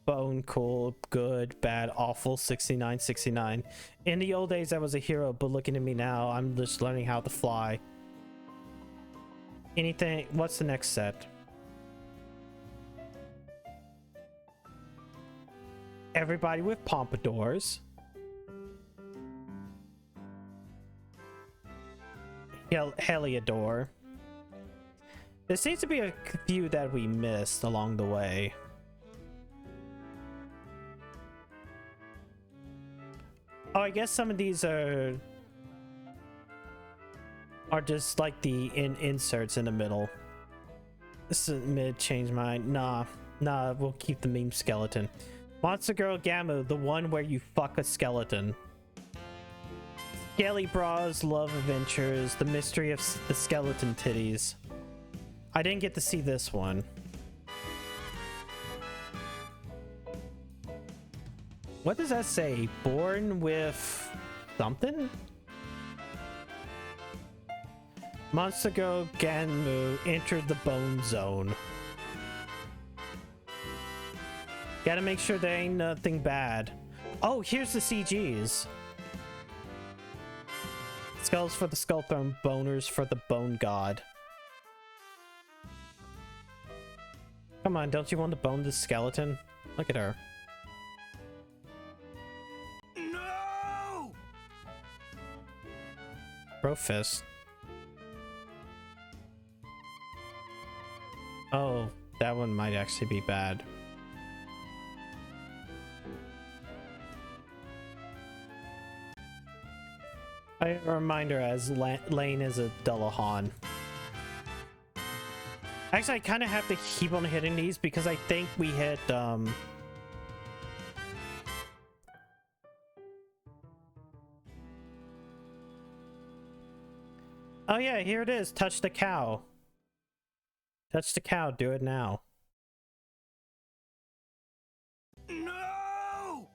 Bone, cool, good, bad, awful, 69. In the old days, I was a hero, but looking at me now, I'm just learning how to fly. Anything? What's the next set? Everybody with pompadours. Heliodor. There seems to be a few that we missed along the way. Oh, I guess some of these are just like the inserts in the middle. This is mid change mine. Nah, we'll keep the meme skeleton. Monster Girl Gamu, the one where you fuck a skeleton. Skelly Bras, Love Adventures, The Mystery of the Skeleton Titties. I didn't get to see this one. What does that say? Born with something? Monster Girl Gamu entered the bone zone. Gotta make sure there ain't nothing bad. Oh, here's the CGs. Skulls for the Skull Throne, boners for the Bone God. Come on, don't you want to bone this skeleton? Look at her. No! Bro fist. Oh, that one might actually be bad. A reminder as Lane is a Dullahan. Actually, I kind of have to keep on hitting these because I think we hit, Oh yeah, here it is. Touch the cow. Touch the cow. Do it now. No!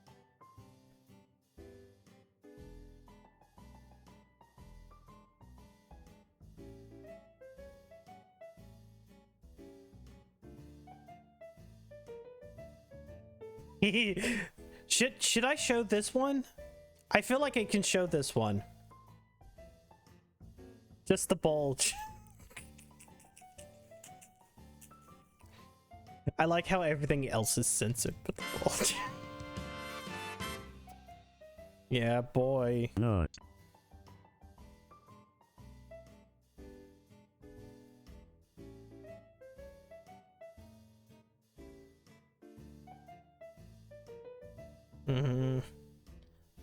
Should I show this one? I feel like I can show this one. Just the bulge. I like how everything else is censored but the bulge. Yeah, boy. No.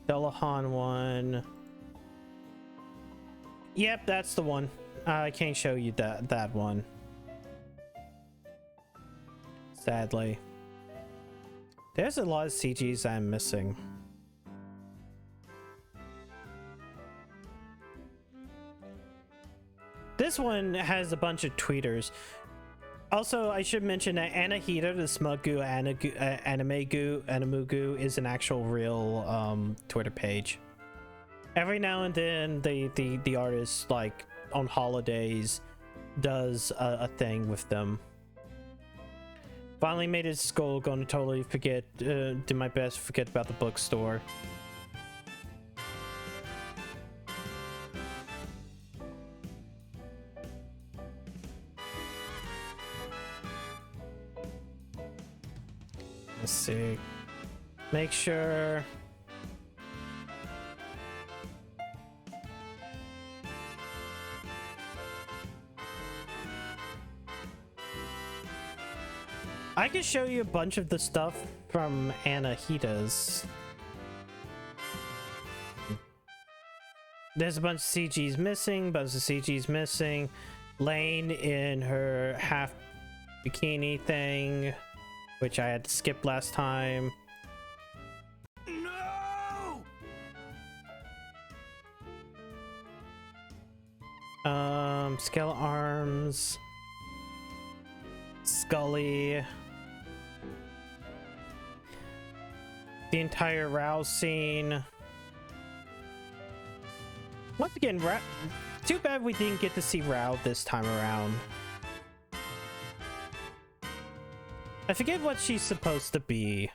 Dullahan one. Yep, that's the one. I can't show you that one. Sadly. There's a lot of CGs I'm missing. This one has a bunch of tweeters. Also, I should mention that Anahita, the smug goo, Animugu, is an actual real Twitter page. Every now and then, the artist, like on holidays, does a thing with them. Finally made his skull. Gonna totally forget. Do my best to forget about the bookstore. Let's see. Make sure. I can show you a bunch of the stuff from Anahita's. There's a bunch of CGs missing, bunch of CGs missing. Lane in her half bikini thing, which I had to skip last time. No! Scale arms. Scully. The entire Rouse scene. Once again, too bad we didn't get to see Rao this time around. I forget what she's supposed to be.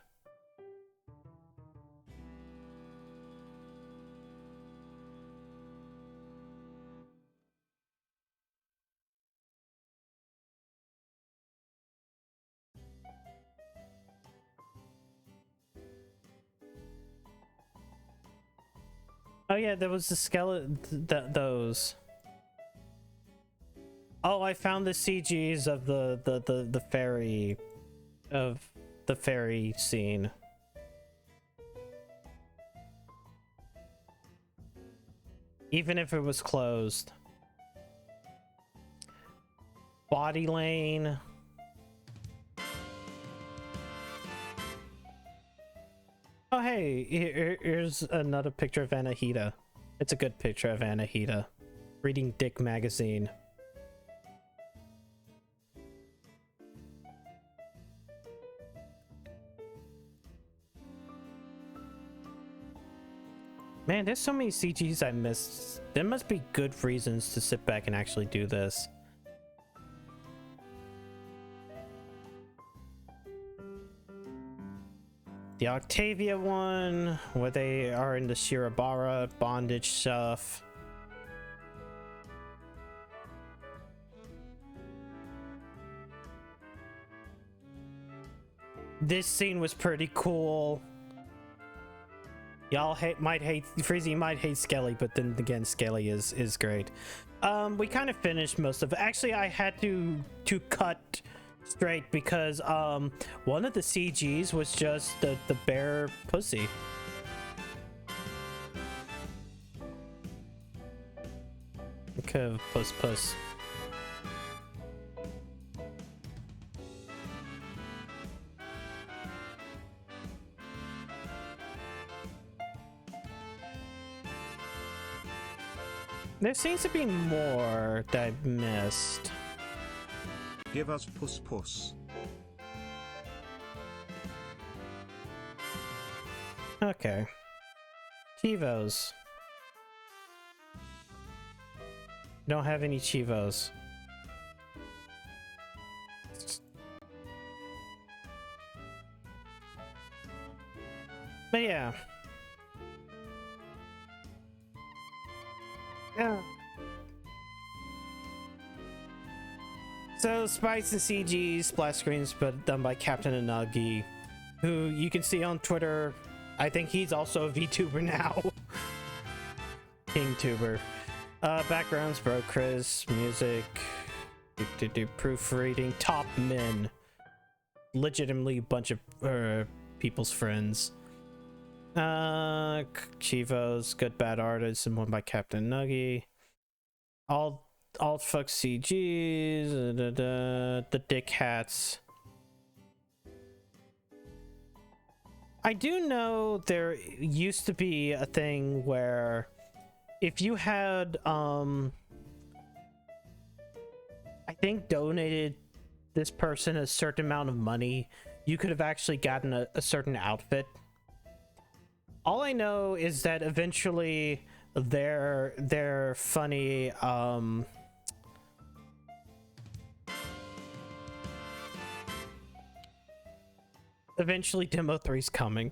Oh yeah, there was the skeleton. Those. Oh, I found the CGs of the ferry, of the ferry scene. Even if it was closed. Body lane. Oh hey, here's another picture of Anahita. It's a good picture of Anahita. Reading Dick magazine. Man, there's so many CGs I missed. There must be good reasons to sit back and actually do this. The Octavia one, where they are in the Shirabara bondage stuff. This scene was pretty cool. Y'all might hate Freezy, might hate Skelly, but then again, Skelly is great. We kind of finished most of it. Actually, I had to cut straight because one of the CGs was just the bare pussy. Okay, puss. There seems to be more that I've missed. Give us puss. Okay. Chivos. Don't have any Chivos. But yeah. Yeah. So, sprites and CGs, splash screens, but done by Captain Anagi, who you can see on Twitter. I think he's also a VTuber now. KingTuber. Backgrounds, bro, Chris, music, proofreading, top men. Legitimately a bunch of people's friends. Chivos, good bad artists, and one by Captain Nuggy. Alt fuck CGs, the dick hats. I do know there used to be a thing where if you had I think donated this person a certain amount of money, you could have actually gotten a certain outfit. All I know is that eventually their funny eventually Demo 3's coming.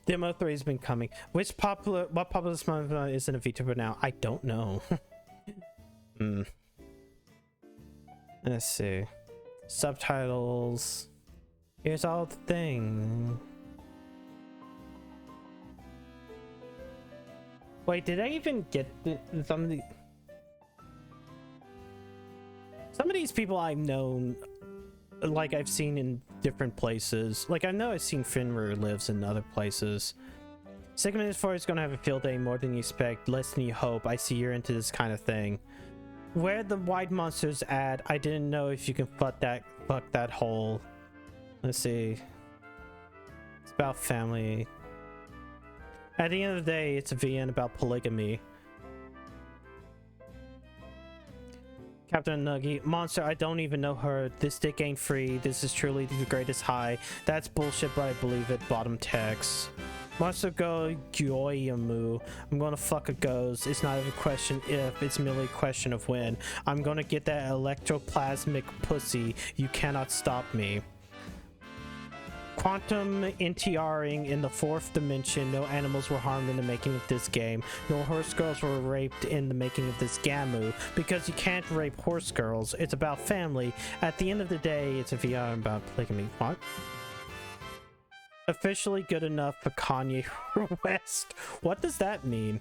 Demo 3 has been coming. What popular month isn't a VTuber now? I don't know. Let's see. Subtitles. Here's all the thing. Wait, did I even get some of these people I've known, like I've seen in different places. Like, I know I've seen Finrir lives in other places. Sigmund is gonna have a field day more than you expect, less than you hope. I see you're into this kind of thing. Where the white monsters at? I didn't know if you can fuck that hole. Let's see. It's about family. At the end of the day, it's a VN about polygamy. Captain Nuggy, monster, I don't even know her. This dick ain't free. This is truly the greatest high. That's bullshit, but I believe it. Bottom text. Monster go Gyoyamu. I'm gonna fuck a ghost. It's not a question if, it's merely a question of when. I'm gonna get that electroplasmic pussy. You cannot stop me. Quantum NTRing in the 4th dimension. No animals were harmed in the making of this game. No horse girls were raped in the making of this Gamu. Because you can't rape horse girls. It's about family. At the end of the day, it's a VR about polygamy. What? Officially good enough for Kanye West. What does that mean?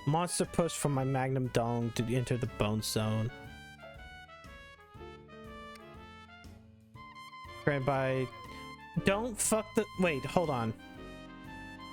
Monster push from my magnum dong to enter the bone zone. By don't fuck the wait, hold on.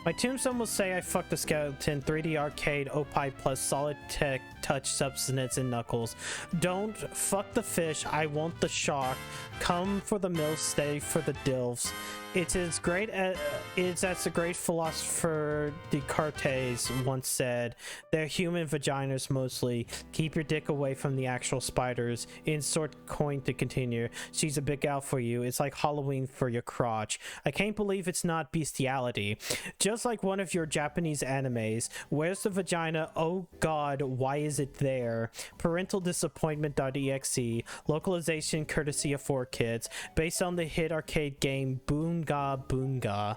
My tombstone will say I fucked the skeleton. 3D arcade opie plus solid tech touch substance and knuckles. Don't fuck the fish. I want the shark. Come for the mill, stay for the dilfs. It's as great as the great philosopher Descartes once said. They're human vaginas mostly. Keep your dick away from the actual spiders. Insert coin to continue. She's a big gal for you. It's like Halloween for your crotch. I can't believe it's not bestiality. Just like one of your Japanese animes. Where's the vagina? Oh god, why is it there? Parental disappointment.exe. Localization courtesy of 4Kids. Based on the hit arcade game Boonga Boonga.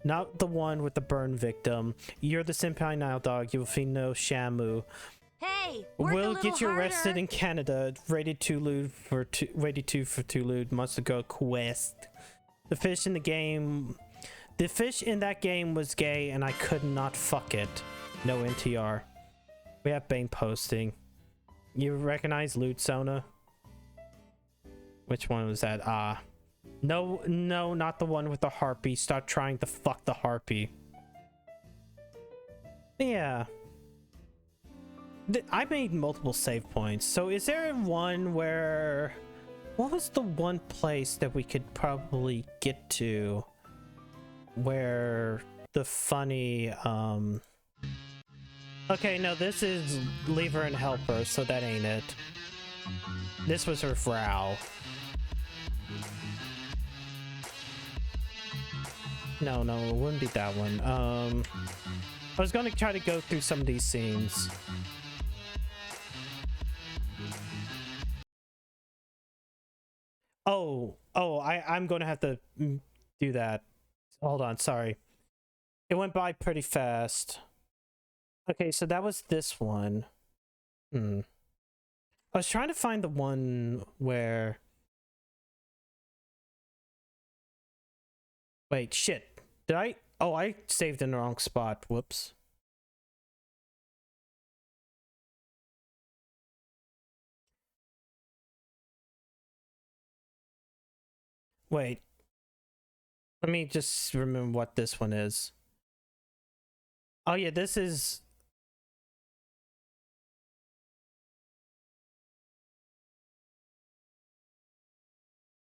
Not the one with the burn victim. You're the senpai now, dog. You'll feel no shamu. Hey, We'll get you arrested in Canada. Rated 2 lewd for rated 2 for 2 lewd months ago. Quest. The fish in that game was gay and I could not fuck it. No NTR. We have Bane posting. You recognize Loot Sona? Which one was that? No, not the one with the harpy. Stop trying to fuck the harpy. Yeah. I made multiple save points. So is there one where... What was the one place that we could probably get to where the funny... Okay, no, this is Lever and Helper, so that ain't it. This was her Vrow. No, it wouldn't be that one. I was gonna try to go through some of these scenes. I'm gonna have to do that. Hold on, sorry. It went by pretty fast. Okay, so that was this one. I was trying to find the one where... Wait, shit. Did I? Oh, I saved in the wrong spot. Whoops. Wait. Let me just remember what this one is. Oh yeah, this is...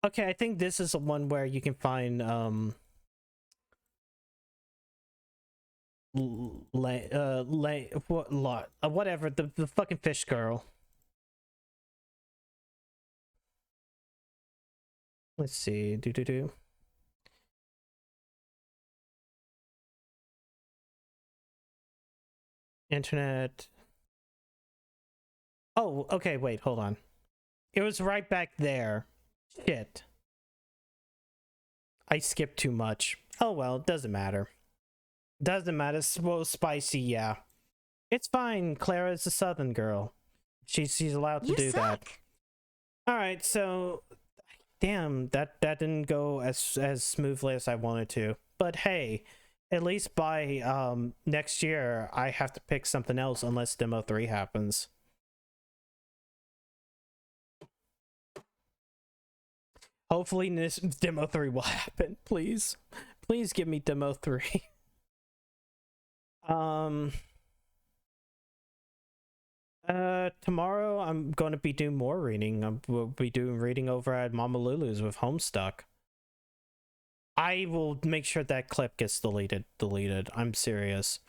Okay, I think this is the one where you can find whatever, the fucking fish girl. Let's see. Internet. Oh, okay, wait, hold on. It was right back there. Shit. I skipped too much. Oh well, it doesn't matter. Doesn't matter. So spicy, yeah. It's fine. Clara is a southern girl. She's allowed to do that. Alright, so damn, that didn't go as smoothly as I wanted to. But hey, at least by next year I have to pick something else unless Demo 3 happens. Hopefully this demo 3 will happen. Please. Please give me demo 3. Tomorrow I'm going to be doing more reading. We'll be doing reading over at Mama Lulu's with Homestuck. I will make sure that clip gets deleted. I'm serious.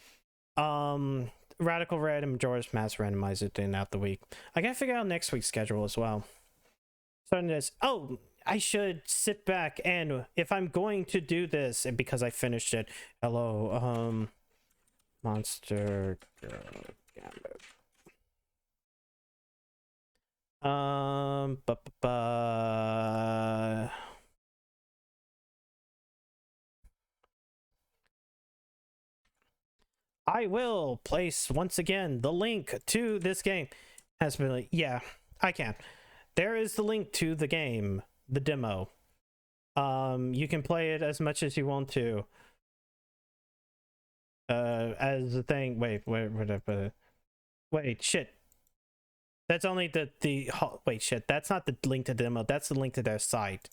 Radical Red and Majora's Mask randomize it in out the week. I gotta figure out next week's schedule as well. Starting this. Oh, I should sit back and if I'm going to do this, and because I finished it. Hello, Monster Girl Gamu. I will place once again the link to this game. Has been like, yeah, I can. There is the link to the game, the demo. You can play it as much as you want to. As the thing. Wait, shit. That's only wait, shit. That's not the link to the demo. That's the link to their site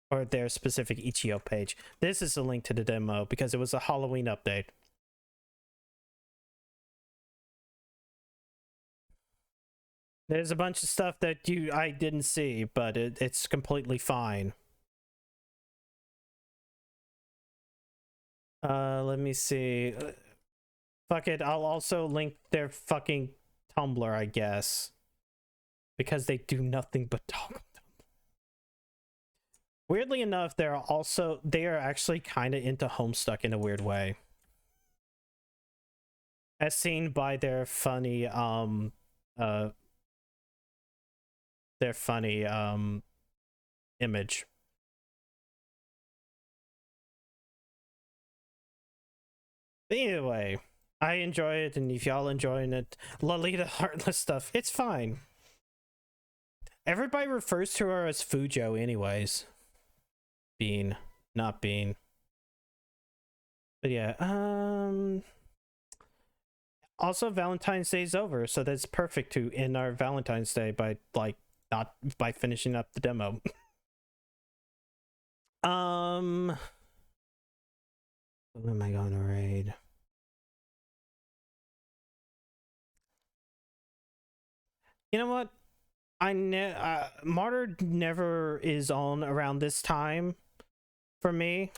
or their specific itch.io page. This is the link to the demo because it was a Halloween update. There's a bunch of stuff that I didn't see, but it's completely fine. Let me see. Fuck it, I'll also link their fucking Tumblr, I guess. Because they do nothing but talk about them. Weirdly enough, they are actually kind of into Homestuck in a weird way. As seen by their funny, image. But anyway, I enjoy it, and if y'all enjoying it, Lolita Heartless stuff, it's fine. Everybody refers to her as Fujo anyways. Bean, not Bean. But yeah, also Valentine's Day is over, so that's perfect to end our Valentine's Day by not by finishing up the demo. Who am I gonna raid? You know what? Martyr never is on around this time for me.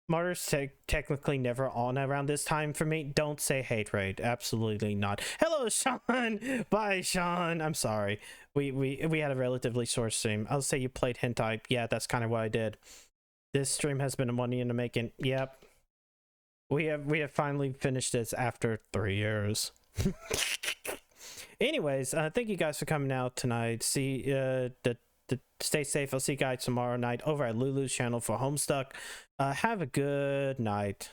Martyr's technically never on around this time for me. Don't say hate raid. Absolutely not. Hello, Sean. Bye, Sean. I'm sorry. We had a relatively short stream. I'll say you played hentai. Yeah, that's kind of what I did. This stream has been 1 year in the making. Yep. We have finally finished this after 3 years. Anyways, thank you guys for coming out tonight. See stay safe. I'll see you guys tomorrow night over at Lulu's channel for Homestuck. Have a good night.